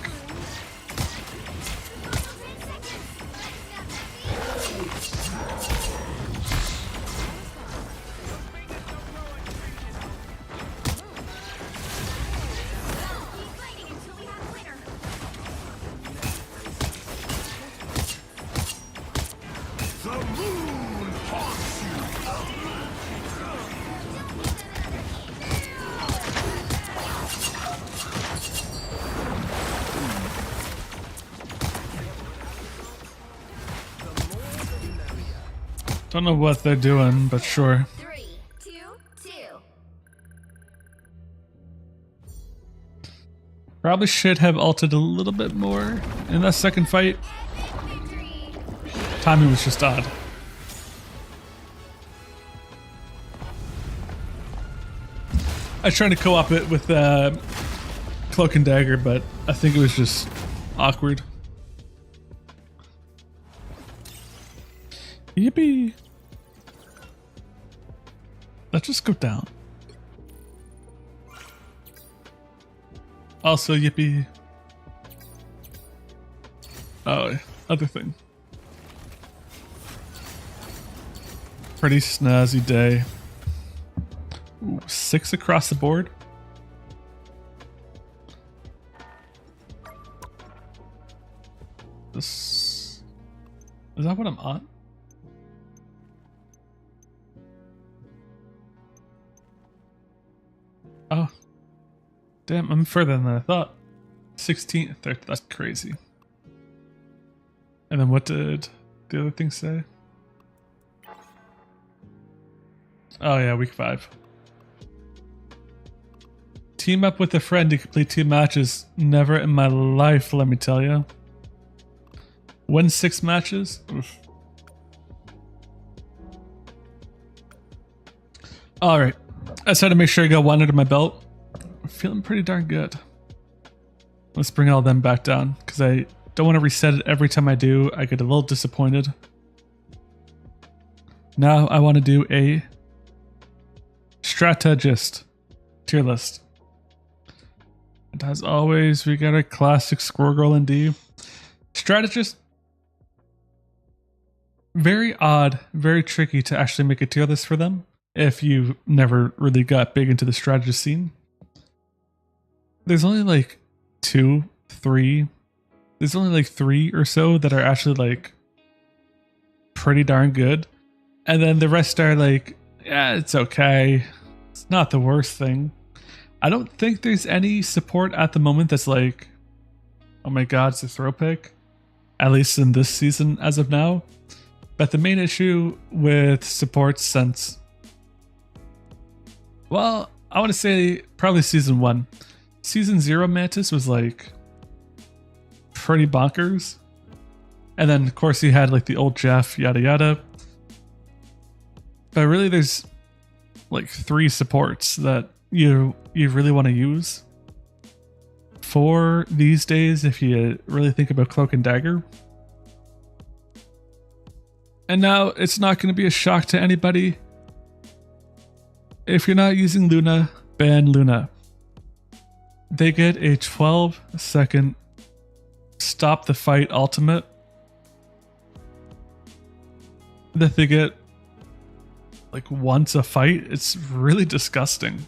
Keep fighting until we have a winner. Don't know what they're doing, but sure. 3, 2, 2. Probably should have ulted a little bit more in that second fight. Victory. Timing was just odd. I was trying to co-op it with Cloak and Dagger, but I think it was just awkward. Yippee! Let's just go down. Also, yippee. Oh, other thing. Pretty snazzy day. Ooh, 6 across the board. This is that what I'm on? Oh, damn! I'm further than I thought. 16th. That's crazy. And then what did the other thing say? Oh yeah, week 5. Team up with a friend to complete 2 matches. Never in my life, let me tell you. Win 6 matches? Oof. Alright. I just had to make sure I got 1 under my belt. I'm feeling pretty darn good. Let's bring all them back down, because I don't want to reset it every time I do. I get a little disappointed. Now I want to do a strategist tier list. And as always, we got a classic Squirrel Girl and D. Strategist. Very odd, very tricky to actually make a tier list for them if you never really got big into the strategist scene. There's only like 2, 3. There's only like 3 or so that are actually like pretty darn good. And then the rest are like, yeah, it's okay. It's not the worst thing. I don't think there's any support at the moment that's like, oh my god, it's a throw pick. At least in this season as of now. But the main issue with supports since, well, I want to say probably season 1. Season 0 Mantis was like pretty bonkers. And then of course you had like the old Jeff, yada yada. But really there's like 3 supports that you really want to use for these days if you really think about Cloak and Dagger. And now it's not going to be a shock to anybody. If you're not using Luna, ban Luna. they get a 12-second stop the fight ultimate that they get like once a fight. It's really disgusting.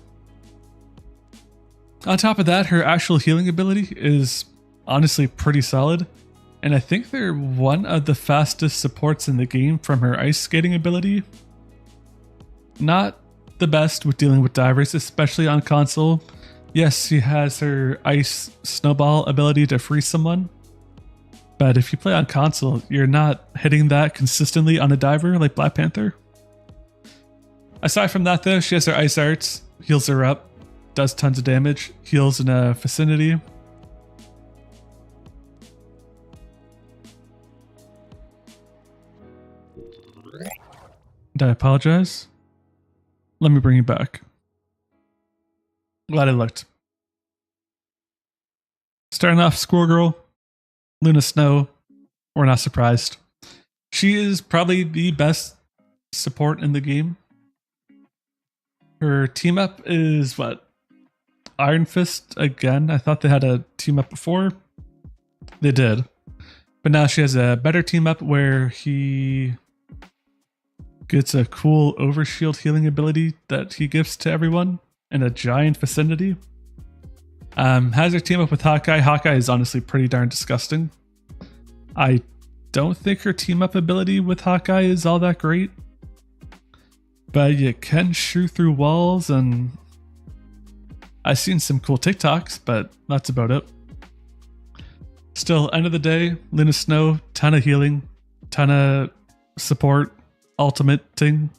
On top of that, her actual healing ability is honestly pretty solid, and I think they're one of the fastest supports in the game from her ice skating ability. Not the best with dealing with divers, especially on console. Yes, she has her ice snowball ability to freeze someone, but if you play on console, you're not hitting that consistently on a diver like Black Panther. Aside from that though, she has her ice arts, heals her up, does tons of damage, heals in a vicinity. And I apologize. Let me bring you back. Glad I looked. Starting off, Squirrel Girl, Luna Snow. We're not surprised. She is probably the best support in the game. Her team up is what? Iron Fist again. I thought they had a team up before. They did. But now she has a better team up where he gets a cool overshield healing ability that he gives to everyone in a giant vicinity. Has her team up with Hawkeye. Hawkeye is honestly pretty darn disgusting. I don't think her team up ability with Hawkeye is all that great. But you can shoot through walls, and I've seen some cool TikToks, but that's about it. Still, end of the day, Luna Snow, ton of healing, ton of support, ultimate thing.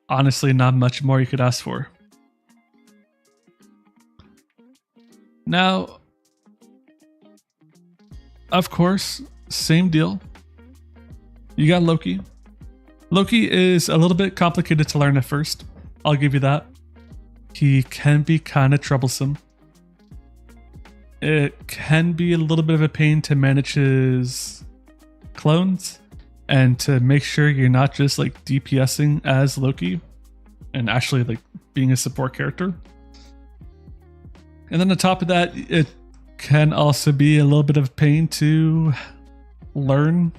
Honestly, not much more you could ask for. Now, of course, same deal. You got Loki. Loki is a little bit complicated to learn at first. I'll give you that. He can be kind of troublesome. It can be a little bit of a pain to manage his clones and to make sure you're not just like DPSing as Loki and actually like being a support character. And then on top of that, it can also be a little bit of pain to learn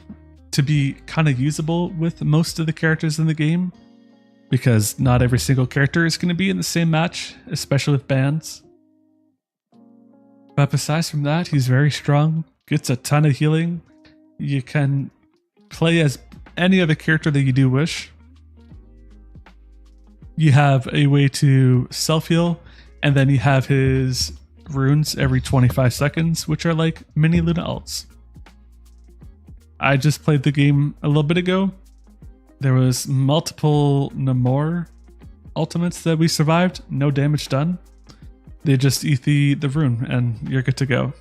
to be kind of usable with most of the characters in the game, because not every single character is going to be in the same match, especially with bans. But besides from that, he's very strong, gets a ton of healing. You can play as any other character that you do wish. You have a way to self-heal, and then you have his runes every 25 seconds, which are like mini Luna ults. I just played the game a little bit ago. There was multiple Namor ultimates that we survived, no damage done. They just eat the rune and you're good to go.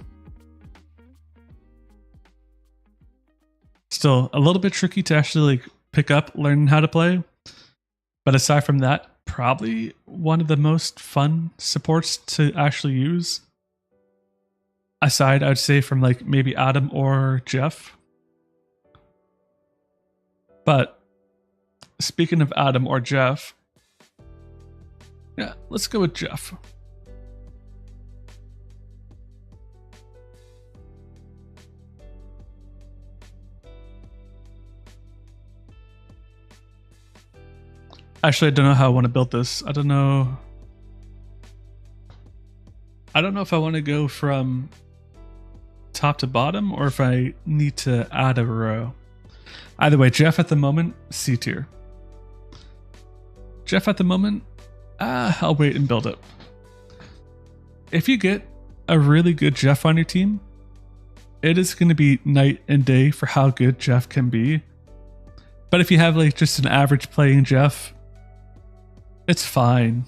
Still a little bit tricky to actually like pick up learning how to play. But aside from that, probably one of the most fun supports to actually use. Aside, I would say, from like maybe Adam or Jeff. But speaking of Adam or Jeff, yeah, let's go with Jeff. Actually, I don't know how I want to build this. I don't know if I want to go from top to bottom or if I need to add a row. Either way, Jeff at the moment, C tier. Jeff at the moment, I'll wait and build it. If you get a really good Jeff on your team, it is going to be night and day for how good Jeff can be. But if you have like just an average playing Jeff, it's fine.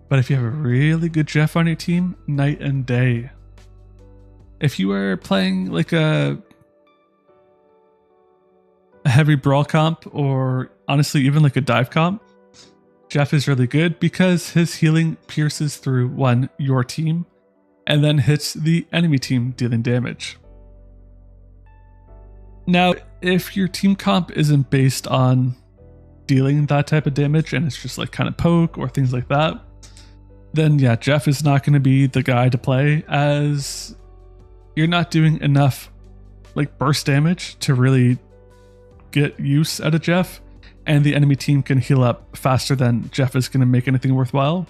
But if you have a really good Jeff on your team, night and day. If you are playing like a heavy brawl comp, or honestly even like a dive comp, Jeff is really good because his healing pierces through your team and then hits the enemy team, dealing damage. Now, if your team comp isn't based on dealing that type of damage and it's just like kind of poke or things like that, then yeah, Jeff is not going to be the guy to play, as you're not doing enough like burst damage to really get use out of Jeff, and the enemy team can heal up faster than Jeff is going to make anything worthwhile.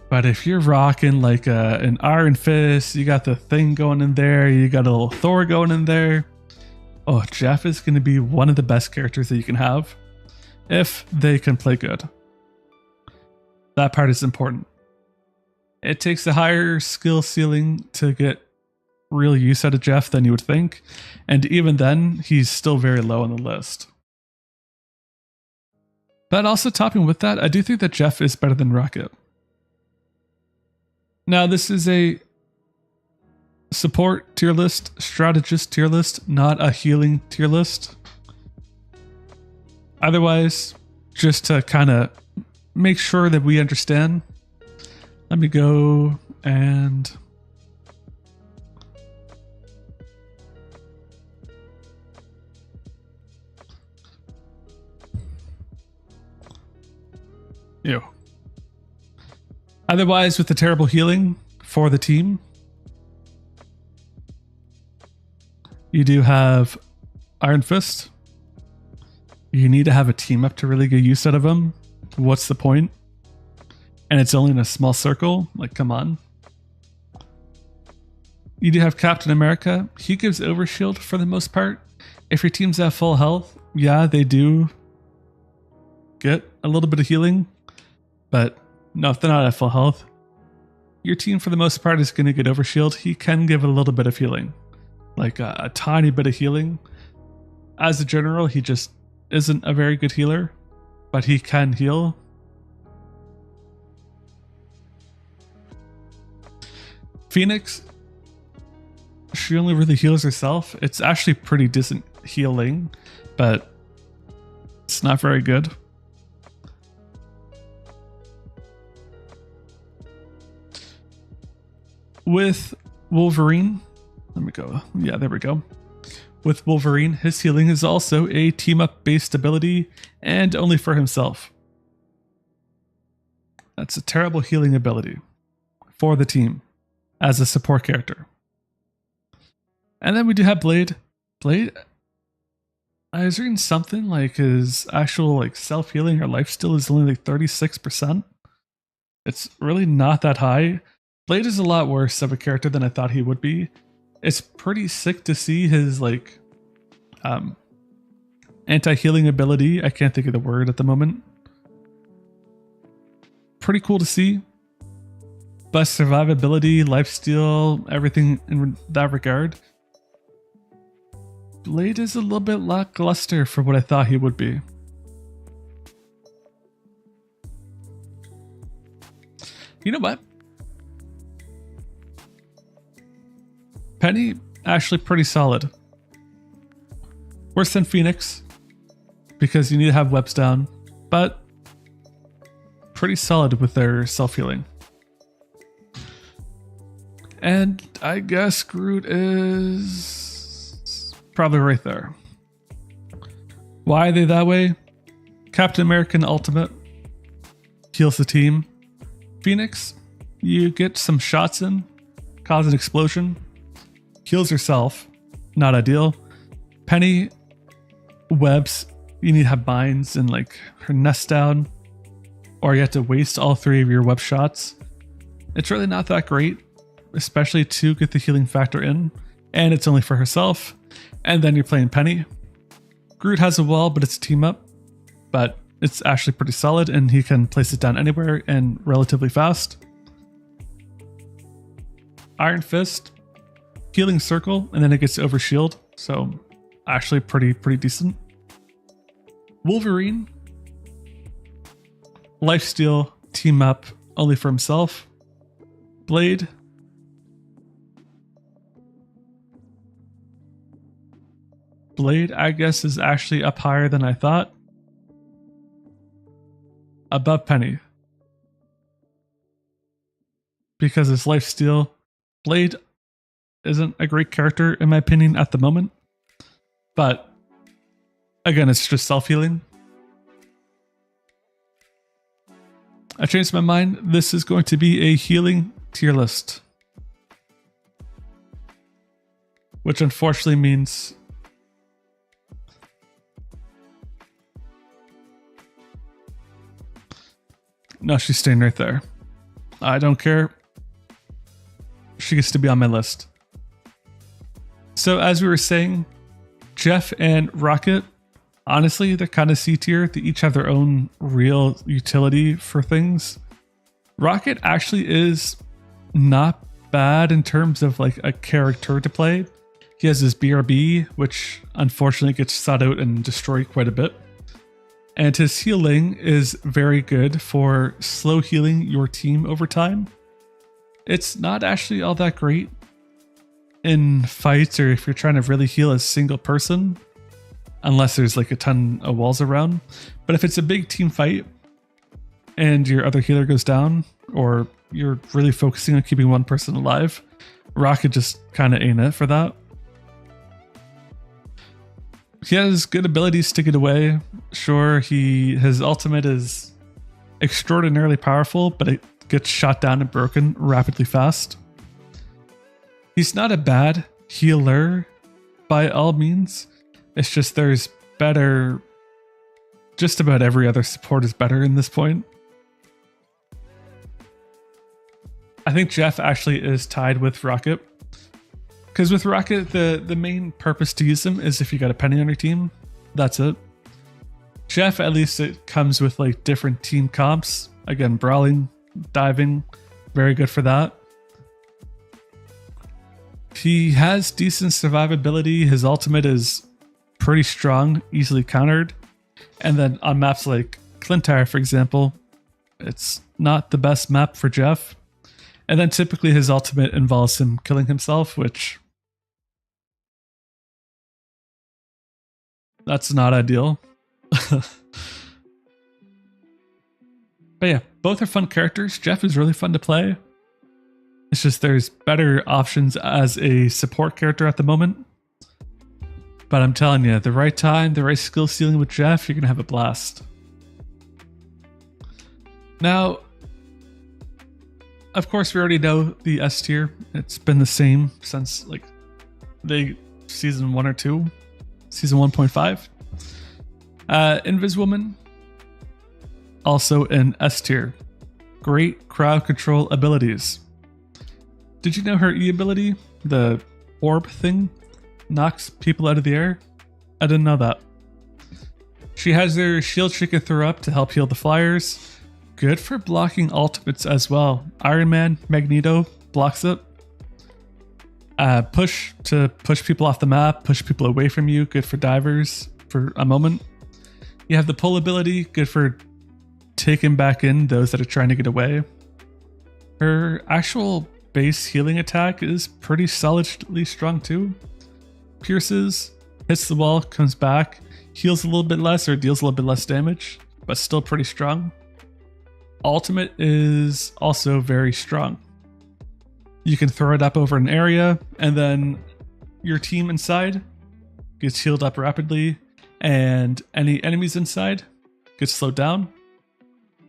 But if you're rocking like an Iron Fist, you got the thing going in there, you got a little Thor going in there, oh, Jeff is going to be one of the best characters that you can have if they can play good. That part is important. It takes a higher skill ceiling to get real use out of Jeff than you would think, and even then, he's still very low on the list. But also topping with that, I do think that Jeff is better than Rocket. Now, this is a support tier list, strategist tier list, not a healing tier list. Otherwise, just to kind of make sure that we understand, let me go and ew. Otherwise, with the terrible healing for the team, you do have Iron Fist. You need to have a team up to really get use out of him. What's the point? And it's only in a small circle. Like, come on. You do have Captain America. He gives overshield for the most part. If your team's at full health, yeah, they do get a little bit of healing. But no, if they're not at full health, your team for the most part is going to get overshield. He can give a little bit of healing. Like a tiny bit of healing. As a general, he just isn't a very good healer, but he can heal. Phoenix, she only really heals herself. It's actually pretty decent healing, but it's not very good. With Wolverine, let me go. Yeah, there we go. With Wolverine, his healing is also a team-up based ability and only for himself. That's a terrible healing ability for the team as a support character. And then we do have Blade. Blade, I was reading something like his actual like self-healing or lifesteal is only like 36%. It's really not that high. Blade is a lot worse of a character than I thought he would be. It's pretty sick to see his like anti-healing ability. I can't think of the word at the moment. Pretty cool to see. But survivability, lifesteal, everything in that regard. Blade is a little bit lackluster for what I thought he would be. You know what? Penny, actually pretty solid. Worse than Phoenix, because you need to have webs down, but pretty solid with their self-healing. And I guess Groot is probably right there. Why are they that way? Captain American Ultimate heals the team. Phoenix, you get some shots in, cause an explosion. Heals herself, not ideal. Penny, webs, you need to have binds and like her nest down, or you have to waste all 3 of your web shots. It's really not that great, especially to get the healing factor in, and it's only for herself, and then you're playing Penny. Groot has a wall, but it's a team up, but it's actually pretty solid, and he can place it down anywhere and relatively fast. Iron Fist, healing circle, and then it gets over shield, so actually pretty decent. Wolverine, lifesteal, team up, only for himself. Blade, I guess, is actually up higher than I thought. Above Penny, because his lifesteal. Blade isn't a great character in my opinion at the moment, but again, it's just self-healing. I changed my mind. This is going to be a healing tier list. Which unfortunately means no, she's staying right there. I don't care. She gets to be on my list. So as we were saying, Jeff and Rocket, honestly, they're kind of C tier. They each have their own real utility for things. Rocket actually is not bad in terms of like a character to play. He has his BRB, which unfortunately gets sought out and destroyed quite a bit. And his healing is very good for slow healing your team over time. It's not actually all that great in fights or if you're trying to really heal a single person, unless there's like a ton of walls around. But if it's a big team fight and your other healer goes down, or you're really focusing on keeping one person alive, Rocket just kind of ain't it for that. He has good abilities to get away. Sure, his ultimate is extraordinarily powerful, but it gets shot down and broken rapidly fast. He's not a bad healer by all means. It's just there's better. Just about every other support is better in this point. I think Jeff actually is tied with Rocket. Because with Rocket, the main purpose to use him is if you got a penny on your team. That's it. Jeff, at least it comes with like different team comps. Again, brawling, diving, very good for that. He has decent survivability. His ultimate is pretty strong, easily countered. And then on maps like Clintyre, for example, it's not the best map for Jeff. And then typically his ultimate involves him killing himself, which that's not ideal. But yeah, both are fun characters. Jeff is really fun to play. It's just there's better options as a support character at the moment. But I'm telling you, the right time, the right skill ceiling with Jeff, you're going to have a blast. Now, of course, we already know the S tier. It's been the same since like season 1 or 2, season 1.5. Inviswoman, also an S tier. Great crowd control abilities. Did you know her E ability, the orb thing, knocks people out of the air? I didn't know that. She has her shield she can throw up to help heal the flyers. Good for blocking ultimates as well. Iron Man, Magneto blocks it. Push to push people off the map, push people away from you. Good for divers for a moment. You have the pull ability, good for taking back in those that are trying to get away. Her actual base healing attack is pretty solidly strong too. Pierces, hits the wall, comes back, heals a little bit less or deals a little bit less damage, but still pretty strong. Ultimate is also very strong. You can throw it up over an area and then your team inside gets healed up rapidly and any enemies inside get slowed down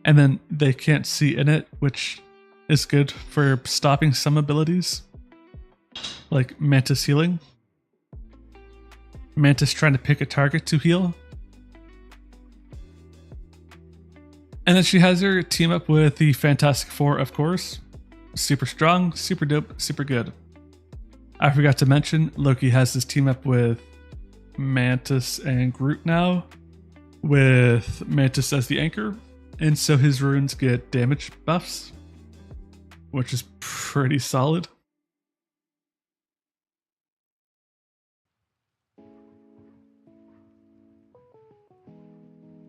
and then they can't see in it, which is good for stopping some abilities like Mantis healing. Mantis trying to pick a target to heal. And then she has her team up with the Fantastic Four, of course. Super strong, super dope, super good. I forgot to mention, Loki has his team up with Mantis and Groot now, with Mantis as the anchor. And so his runes get damage buffs, which is pretty solid.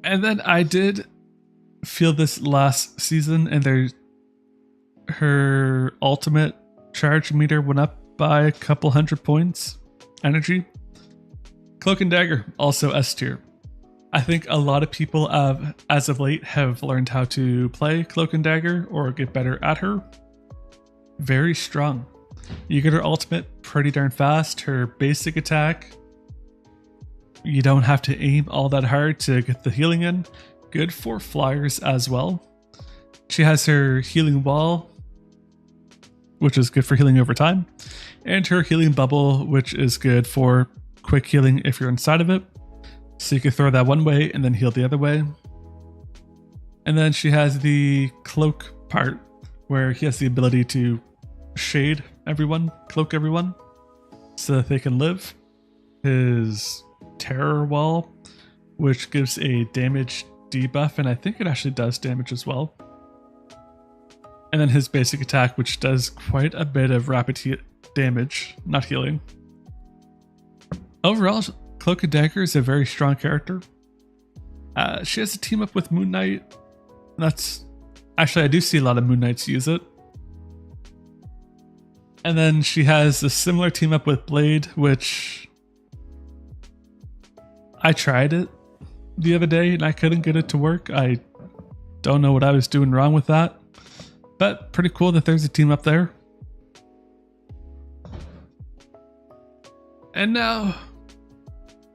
And then I did feel this last season and her ultimate charge meter went up by a couple 100 points energy. Cloak and Dagger, also S tier. I think a lot of people as of late have learned how to play Cloak and Dagger or get better at her. Very strong. You get her ultimate pretty darn fast. Her basic attack, you don't have to aim all that hard to get the healing in. Good for flyers as well. She has her healing wall, which is good for healing over time, and her healing bubble, which is good for quick healing if you're inside of it. So you can throw that one way and then heal the other way. And then she has the cloak part where he has the ability to shade everyone, cloak everyone, so that they can live. His terror wall, which gives a damage debuff, and I think it actually does damage as well. And then his basic attack, which does quite a bit of rapid damage, not healing. Overall, Cloak and Dagger is a very strong character. She has a team up with Moon Knight. That's actually, I do see a lot of Moon Knights use it. And then she has a similar team up with Blade, which I tried it the other day and I couldn't get it to work. I don't know what I was doing wrong with that, but pretty cool that there's a team up there. And now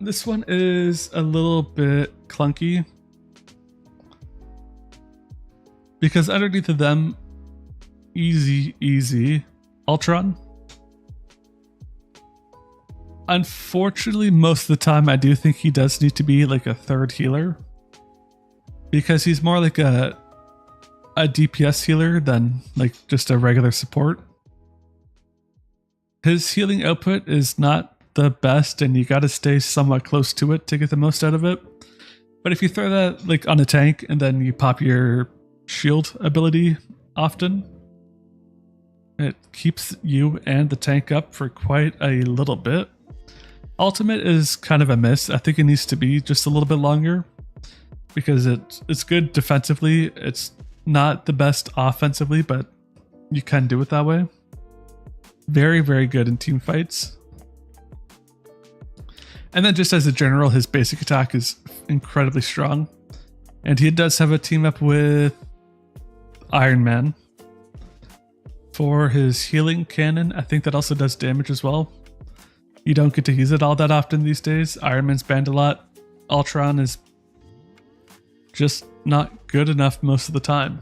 this one is a little bit clunky because underneath of them, easy Ultron. Unfortunately, most of the time I do think he does need to be like a third healer because he's more like a DPS healer than like just a regular support. His healing output is not the best and you got to stay somewhat close to it to get the most out of it. But if you throw that like on a tank and then you pop your shield ability often, it keeps you and the tank up for quite a little bit. Ultimate is kind of a miss. I think it needs to be just a little bit longer because it's good defensively. It's not the best offensively, but you can do it that way. Very, very good in team fights. And then just as a general, his basic attack is incredibly strong. And he does have a team up with Iron Man for his healing cannon. I think that also does damage as well. You don't get to use it all that often these days. Iron Man's banned a lot. Ultron is just not good enough most of the time.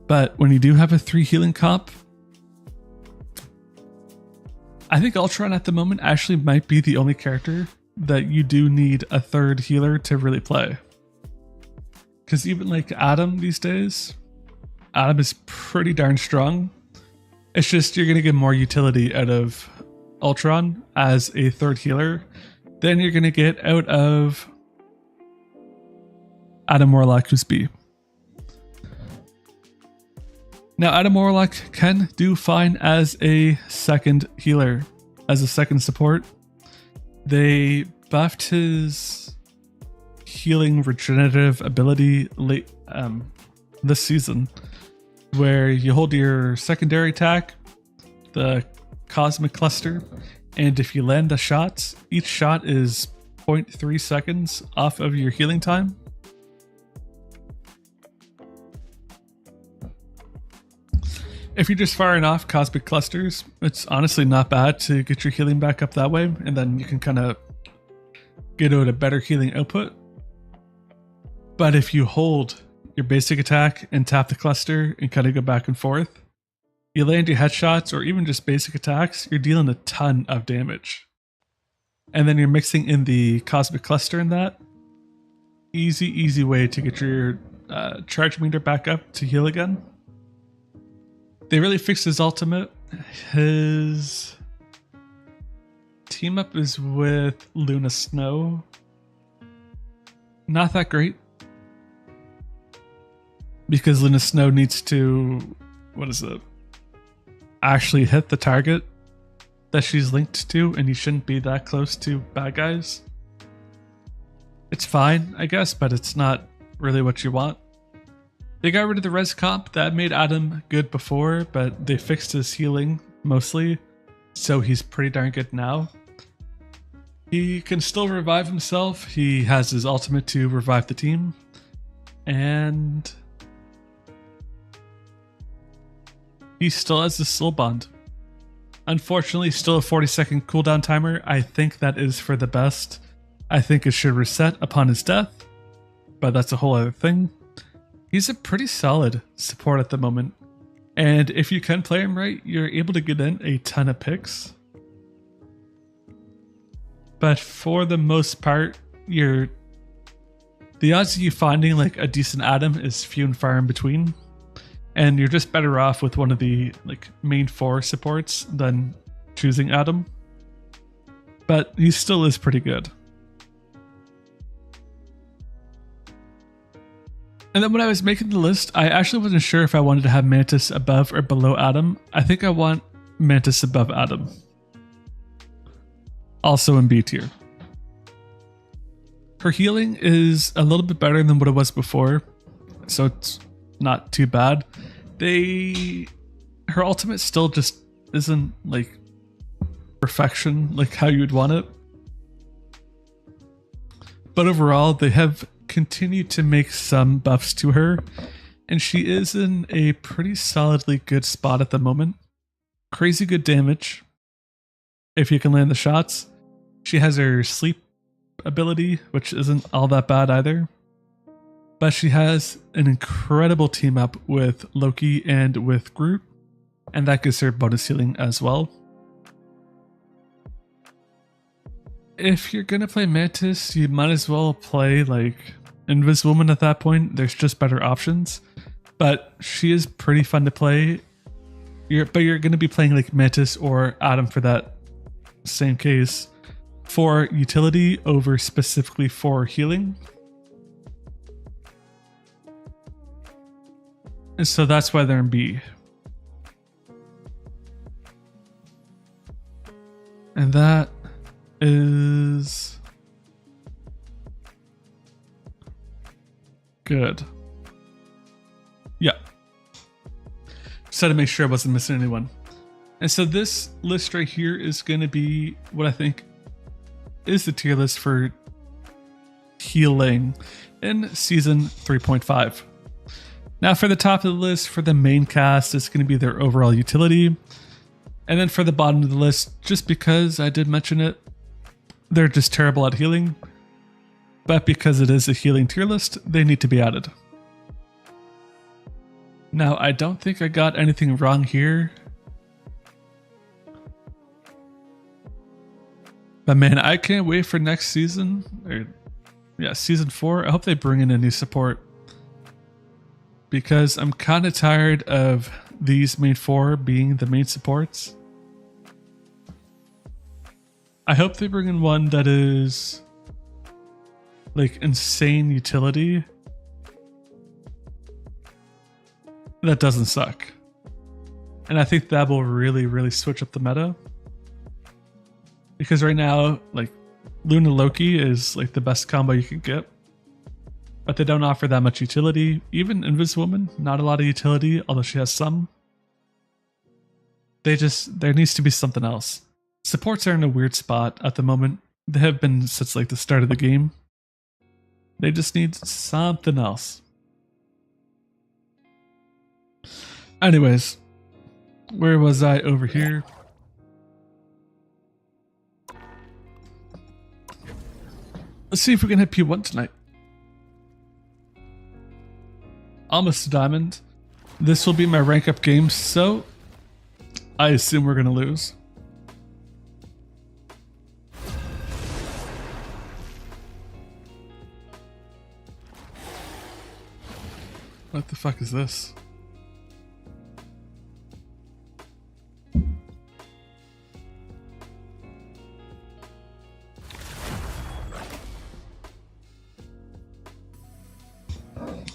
But when you do have a 3 healing comp, I think Ultron at the moment actually might be the only character that you do need a third healer to really play. Because even like Adam these days, Adam is pretty darn strong. It's just you're going to get more utility out of Ultron as a third healer than you're going to get out of Adam Warlock, who's B. Now, Adam Warlock can do fine as a second healer, as a second support. They buffed his healing regenerative ability late this season, where you hold your secondary attack, the Cosmic Cluster, and if you land the shots, each shot is 0.3 seconds off of your healing time. If you're just firing off Cosmic Clusters, it's honestly not bad to get your healing back up that way, and then you can kind of get out a better healing output. But if you hold your basic attack and tap the cluster and kind of go back and forth, you land your headshots or even just basic attacks, you're dealing a ton of damage. And then you're mixing in the Cosmic Cluster in that. Easy way to get your charge meter back up to heal again. They really fixed his ultimate. His team up is with Luna Snow. Not that great. Because Luna Snow needs to, actually hit the target that she's linked to, and you shouldn't be that close to bad guys. It's fine, I guess, but it's not really what you want. They got rid of the res comp that made Adam good before, but they fixed his healing mostly, so he's pretty darn good now. He can still revive himself. He has his ultimate to revive the team, and he still has the soul bond. Unfortunately, still a 40-second cooldown timer. I think that is for the best. I think it should reset upon his death, but that's a whole other thing. He's a pretty solid support at the moment. And if you can play him right, you're able to get in a ton of picks. But for the most part, the odds of you finding like a decent Adam is few and far in between. And you're just better off with one of the like main 4 supports than choosing Adam. But he still is pretty good. And then when I was making the list, I actually wasn't sure if I wanted to have Mantis above or below Adam. I think I want Mantis above Adam. Also in B tier. Her healing is a little bit better than what it was before, so it's not too bad. Her ultimate still just isn't like perfection, like how you'd want it. But overall, they have continued to make some buffs to her, and she is in a pretty solidly good spot at the moment. Crazy good damage if you can land the shots. She has her sleep ability, which isn't all that bad either. But she has an incredible team up with Loki and with Groot, and that gives her bonus healing as well. If you're gonna play Mantis, you might as well play like Inviswoman at that point. There's just better options. But she is pretty fun to play. But you're gonna be playing like Mantis or Adam for that same case, for utility over specifically for healing. And so that's why they're in B. And that is good. Yeah. Just had to make sure I wasn't missing anyone. And so this list right here is going to be what I think is the tier list for healing in season 3.5. Now for the top of the list, for the main cast, it's going to be their overall utility. And then for the bottom of the list, just because I did mention it, they're just terrible at healing. But because it is a healing tier list, they need to be added. Now, I don't think I got anything wrong here. But man, I can't wait for next season. Season 4. I hope they bring in a new support. Because I'm kind of tired of these main 4 being the main supports. I hope they bring in one that is like insane utility that doesn't suck. And I think that will really, really switch up the meta. Because right now, like, Luna Loki is like the best combo you can get. But they don't offer that much utility. Even Inviswoman, not a lot of utility, although she has some. There needs to be something else. Supports are in a weird spot at the moment. They have been since like the start of the game. They just need something else. Anyways, where was I over here? Let's see if we can hit P1 tonight. Almost a diamond. This will be my rank up game, so I assume we're gonna lose. What the fuck is this?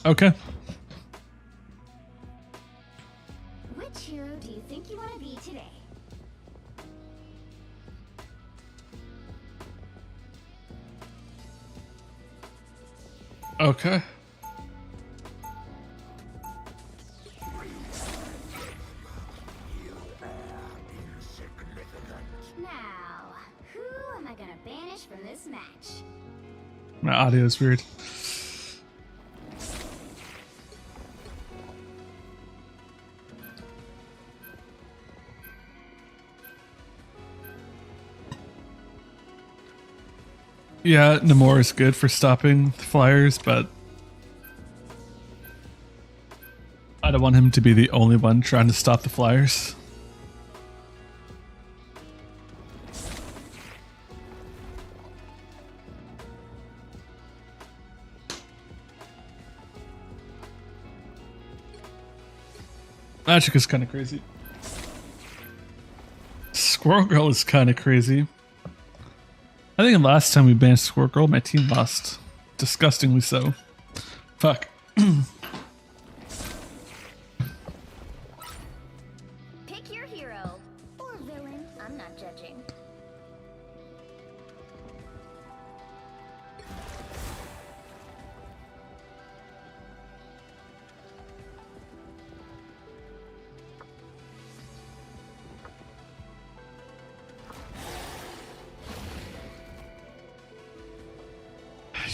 Okay. Which hero do you think you want to be today? Okay. Now, who am I gonna banish from this match? My audio is weird. Yeah, Namor is good for stopping the flyers, but I don't want him to be the only one trying to stop the flyers. Magic is kind of crazy. Squirrel Girl is kind of crazy. I think the last time we banned Squirrel Girl, my team lost. Disgustingly so. Fuck. Pick your hero. Or villain. I'm not judging.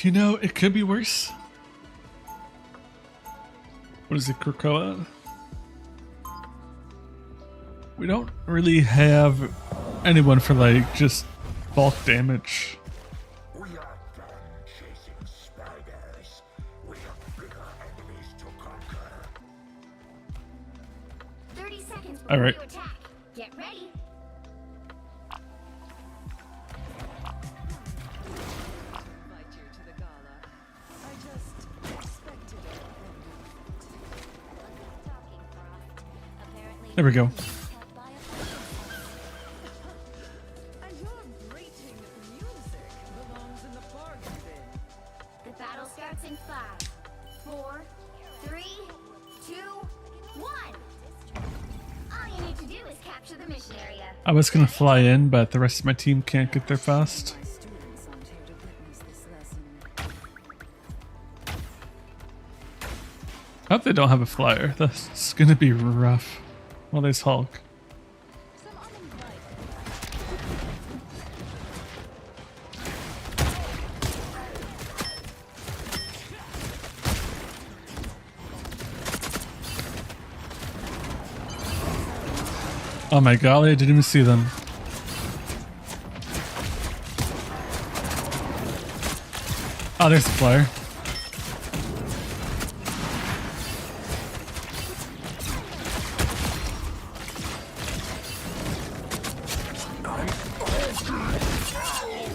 You know, it could be worse. What is it, Krakoa? We don't really have anyone for like just bulk damage. We are done chasing spiders. We have bigger enemies to conquer. 30 seconds All before right. you attack. Get ready. Invite you to the gala. I just expected a Talking Frost. Apparently. There we go. Kept by a And your grating music belongs in the bargain bin. The battle starts in 5, 4, 3, 2, 1. All you need to do is capture the mission area. I was gonna fly in, but the rest of my team can't get there fast. My students aren't here to witness this lesson. I hope they don't have a flyer. That's gonna be rough. Well, there's Hulk. Some uninvited. Oh my golly, I didn't even see them. Oh, there's the flyer.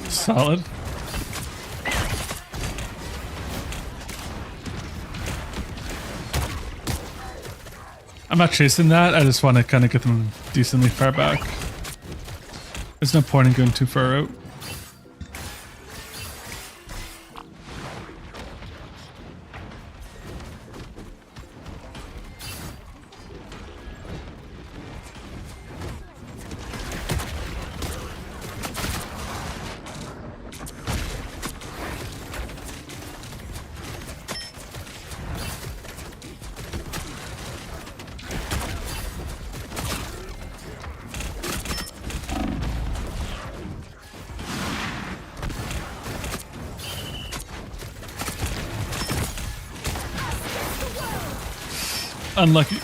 Solid. I'm not chasing that, I just want to kind of get them decently far back. There's no point in going too far out. Unlucky.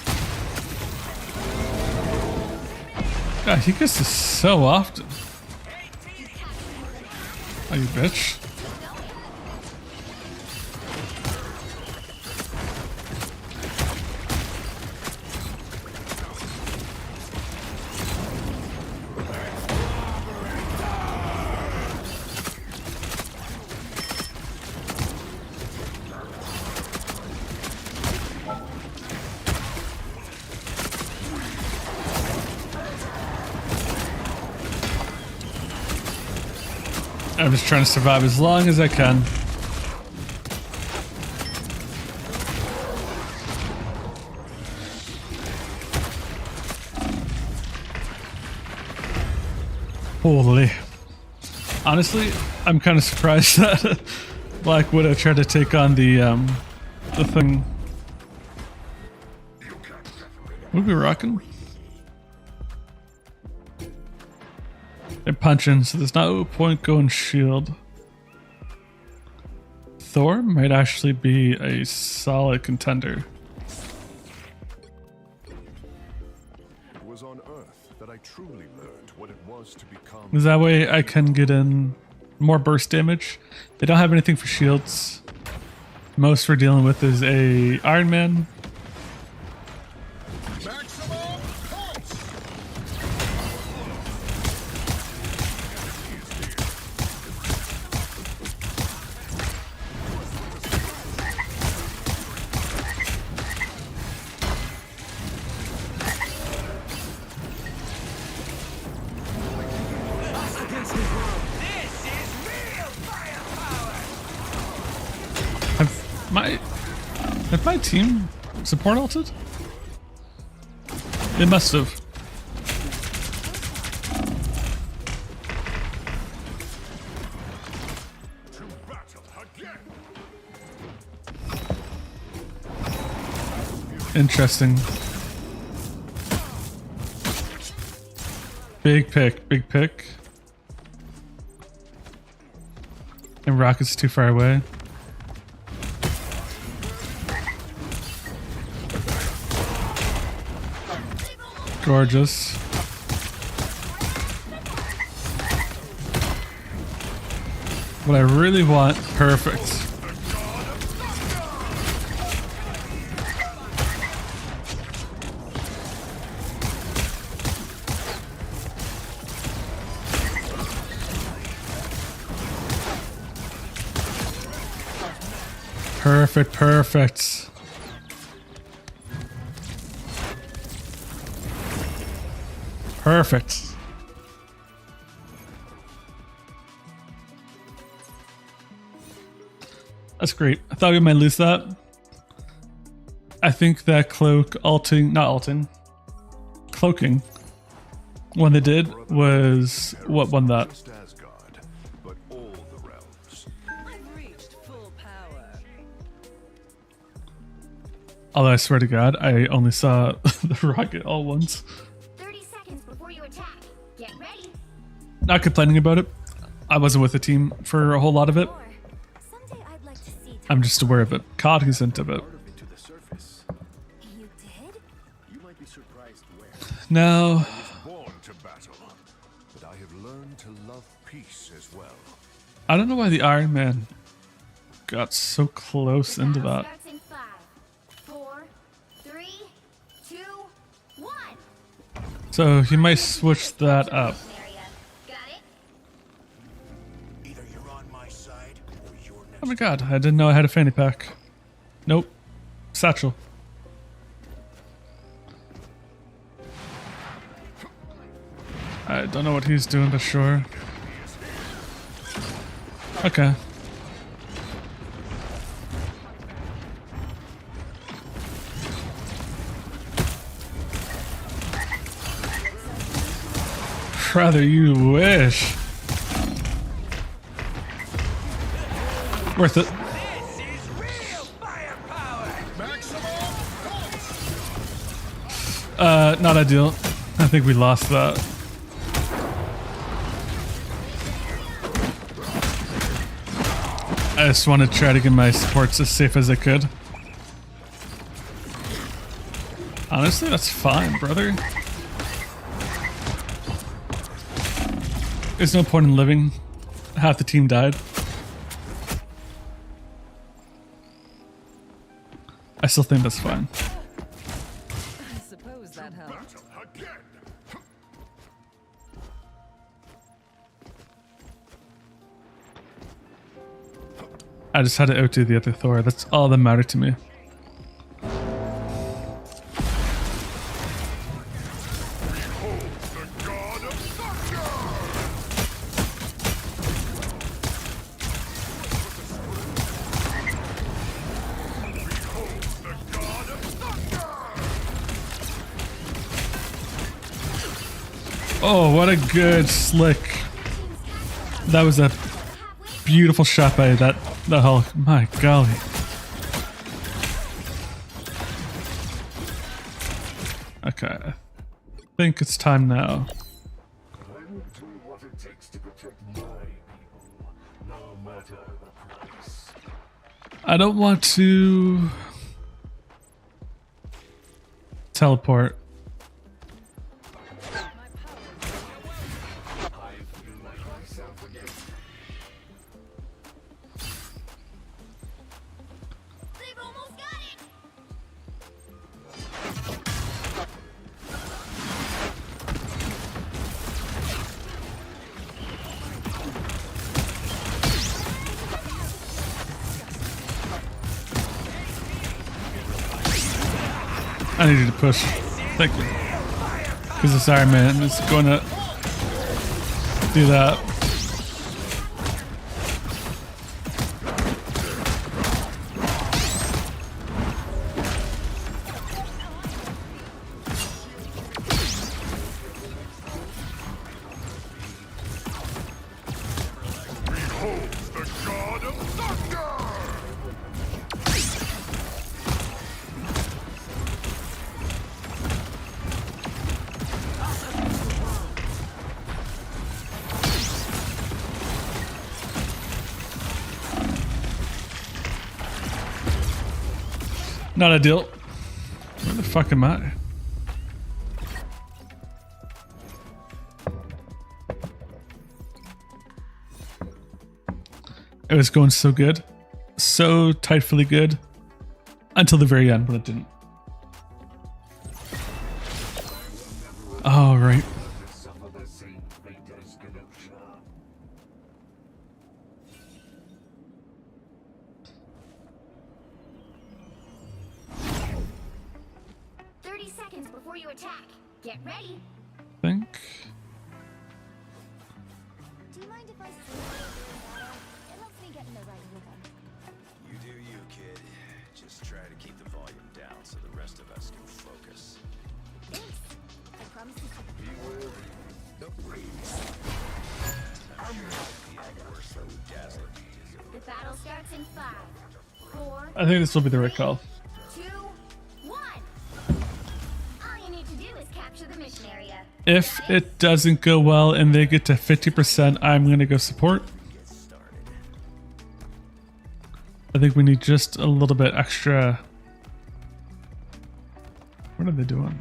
God, he gets this so often. Oh, you bitch. I'm just trying to survive as long as I can. Holy. Honestly, I'm kind of surprised that Black Widow tried to take on the thing. We'll be rocking. They're punching, so there's no point going shield. Thor might actually be a solid contender. It was on Earth that I truly learned what it was to become. Because that way I can get in more burst damage. They don't have anything for shields. Most we're dealing with is a Iron Man Did my team support ulted? They must have. To battle again. Interesting. Big pick, big pick. And Rocket's too far away. Gorgeous. What I really want, perfect. Perfect, perfect. Perfect. That's great. I thought we might lose that. I think that cloaking, cloaking, when they did was what won that. Just Asgard, but all the realms. I've reached full power. Although I swear to God, I only saw the rocket all once. 30 seconds before you attack. Get ready. Not complaining about it. I wasn't with the team for a whole lot of it. Or someday I'd like to see. I'm just aware of it. Cognizant of it. Into the surface. You did? You might be surprised where. Now, Born to battle, but I have learned to love peace as well. I don't know why the Iron Man got so close into Battle that. starts in 5, 4, 3, 2, 1. So he might switch that up. Area. Got it? Either you're on my side or you're next. Oh my God, I didn't know I had a fanny pack. Nope. Satchel. I don't know what he's doing, but sure. Okay. Rather you wish. Worth it. This is real firepower. Not ideal. I think we lost that. I just want to try to get my supports as safe as I could. Honestly, that's fine, brother. There's no point in living. Half the team died. I still think that's fine. I suppose that helped. Again. I just had to outdo the other Thor. That's all that mattered to me. The god of thunder. The god of thunder. Oh, what a good slick. That was a beautiful shot by that Hulk. My golly. Okay. I think it's time now. I will do what it takes to protect my people, no matter the price. I don't want to teleport. They've almost got it. I needed to push. Thank you. Because this Iron Man is going to do that. Not ideal. Where the fuck am I? It was going so good. So tightfully good. Until the very end when it didn't. Oh, right. Suffer the same fate as Genosha. 30 seconds before you attack. Get ready. Think. Do you mind if I sleep during battle? It helps me get in the right rhythm. You do you, kid. Just try to keep the volume down so the rest of us can focus. Thanks. I promise to Be wary. The breeze. The battle starts in 5, 4, I think this will be the right call. 2, 1. All you need to do is capture the mission area. If it doesn't go well and they get to 50%, I'm going to go support. I think we need just a little bit extra. What are they doing?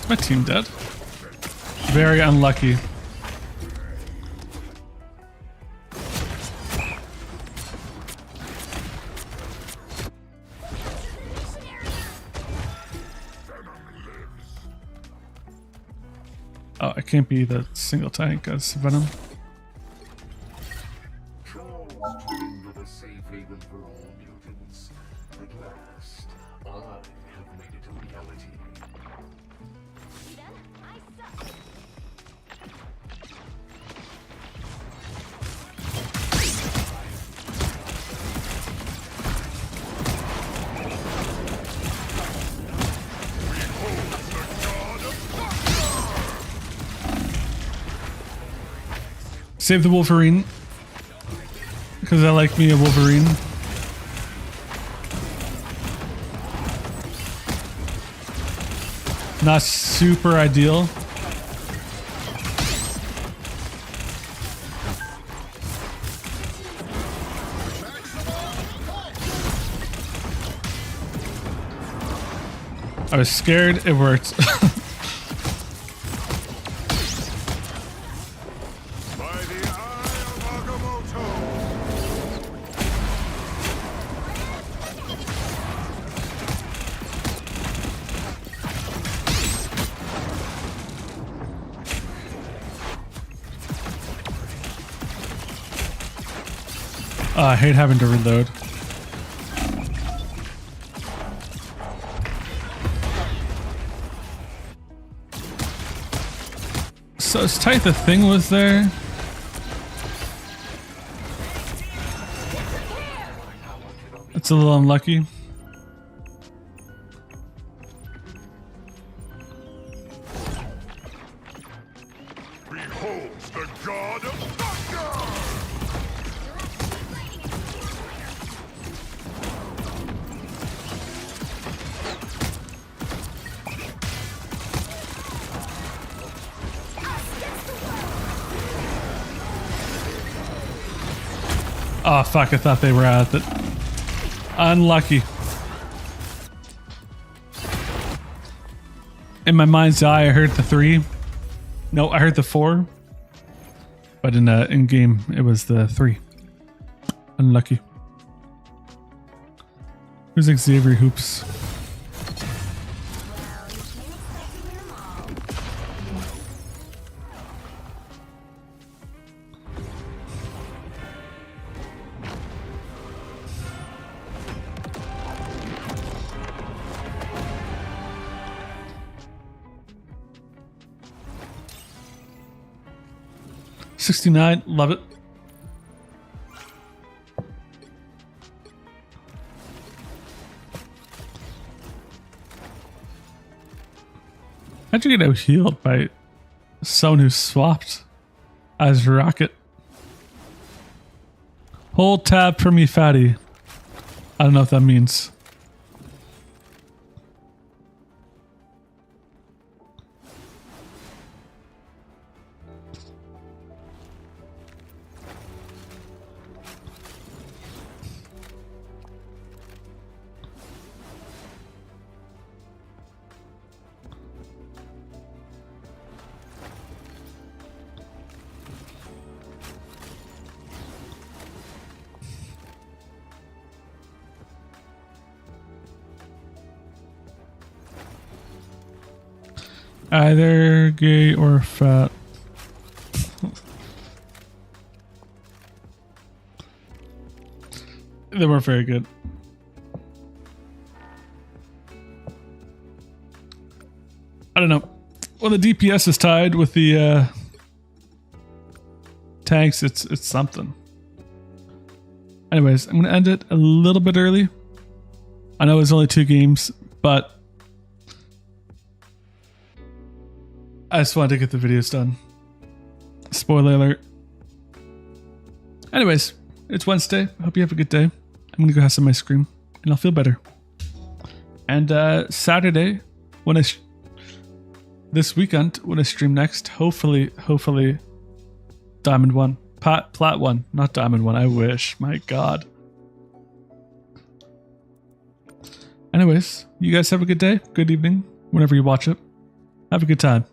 Is my team dead? Very unlucky. Oh, I can't be the single tank as Venom. Trolls dreamed of a safe haven for all mutants. At last, I have made it a reality. You done? I suck. Save the Wolverine. Because I like me a Wolverine. Not super ideal. I was scared, it worked. By the eye of Agamotto! I hate having to reload. So it's tight the thing was there. It's a little unlucky. Behold the god of thunder! Oh fuck, I thought they were at it. Unlucky. In my mind's eye, I heard the 3. No, I heard the 4. But in game, it was the 3. Unlucky. Who's Xavier Hoops? Well, you can't expect to win them all. $69, love it. How'd you get out healed by someone who swapped as Rocket? Hold tab for me, fatty. I don't know what that means. Either gay or fat. They weren't very good. I don't know. When the DPS is tied with the tanks, it's something. Anyways, I'm gonna end it a little bit early. I know it's only 2 games, but I just wanted to get the videos done. Spoiler alert. Anyways, it's Wednesday. I hope you have a good day. I'm gonna go have some ice cream and I'll feel better. And Saturday, when this weekend, when I stream next, hopefully Diamond 1. Plat 1, not Diamond 1. I wish. My God. Anyways, you guys have a good day, good evening, whenever you watch it. Have a good time.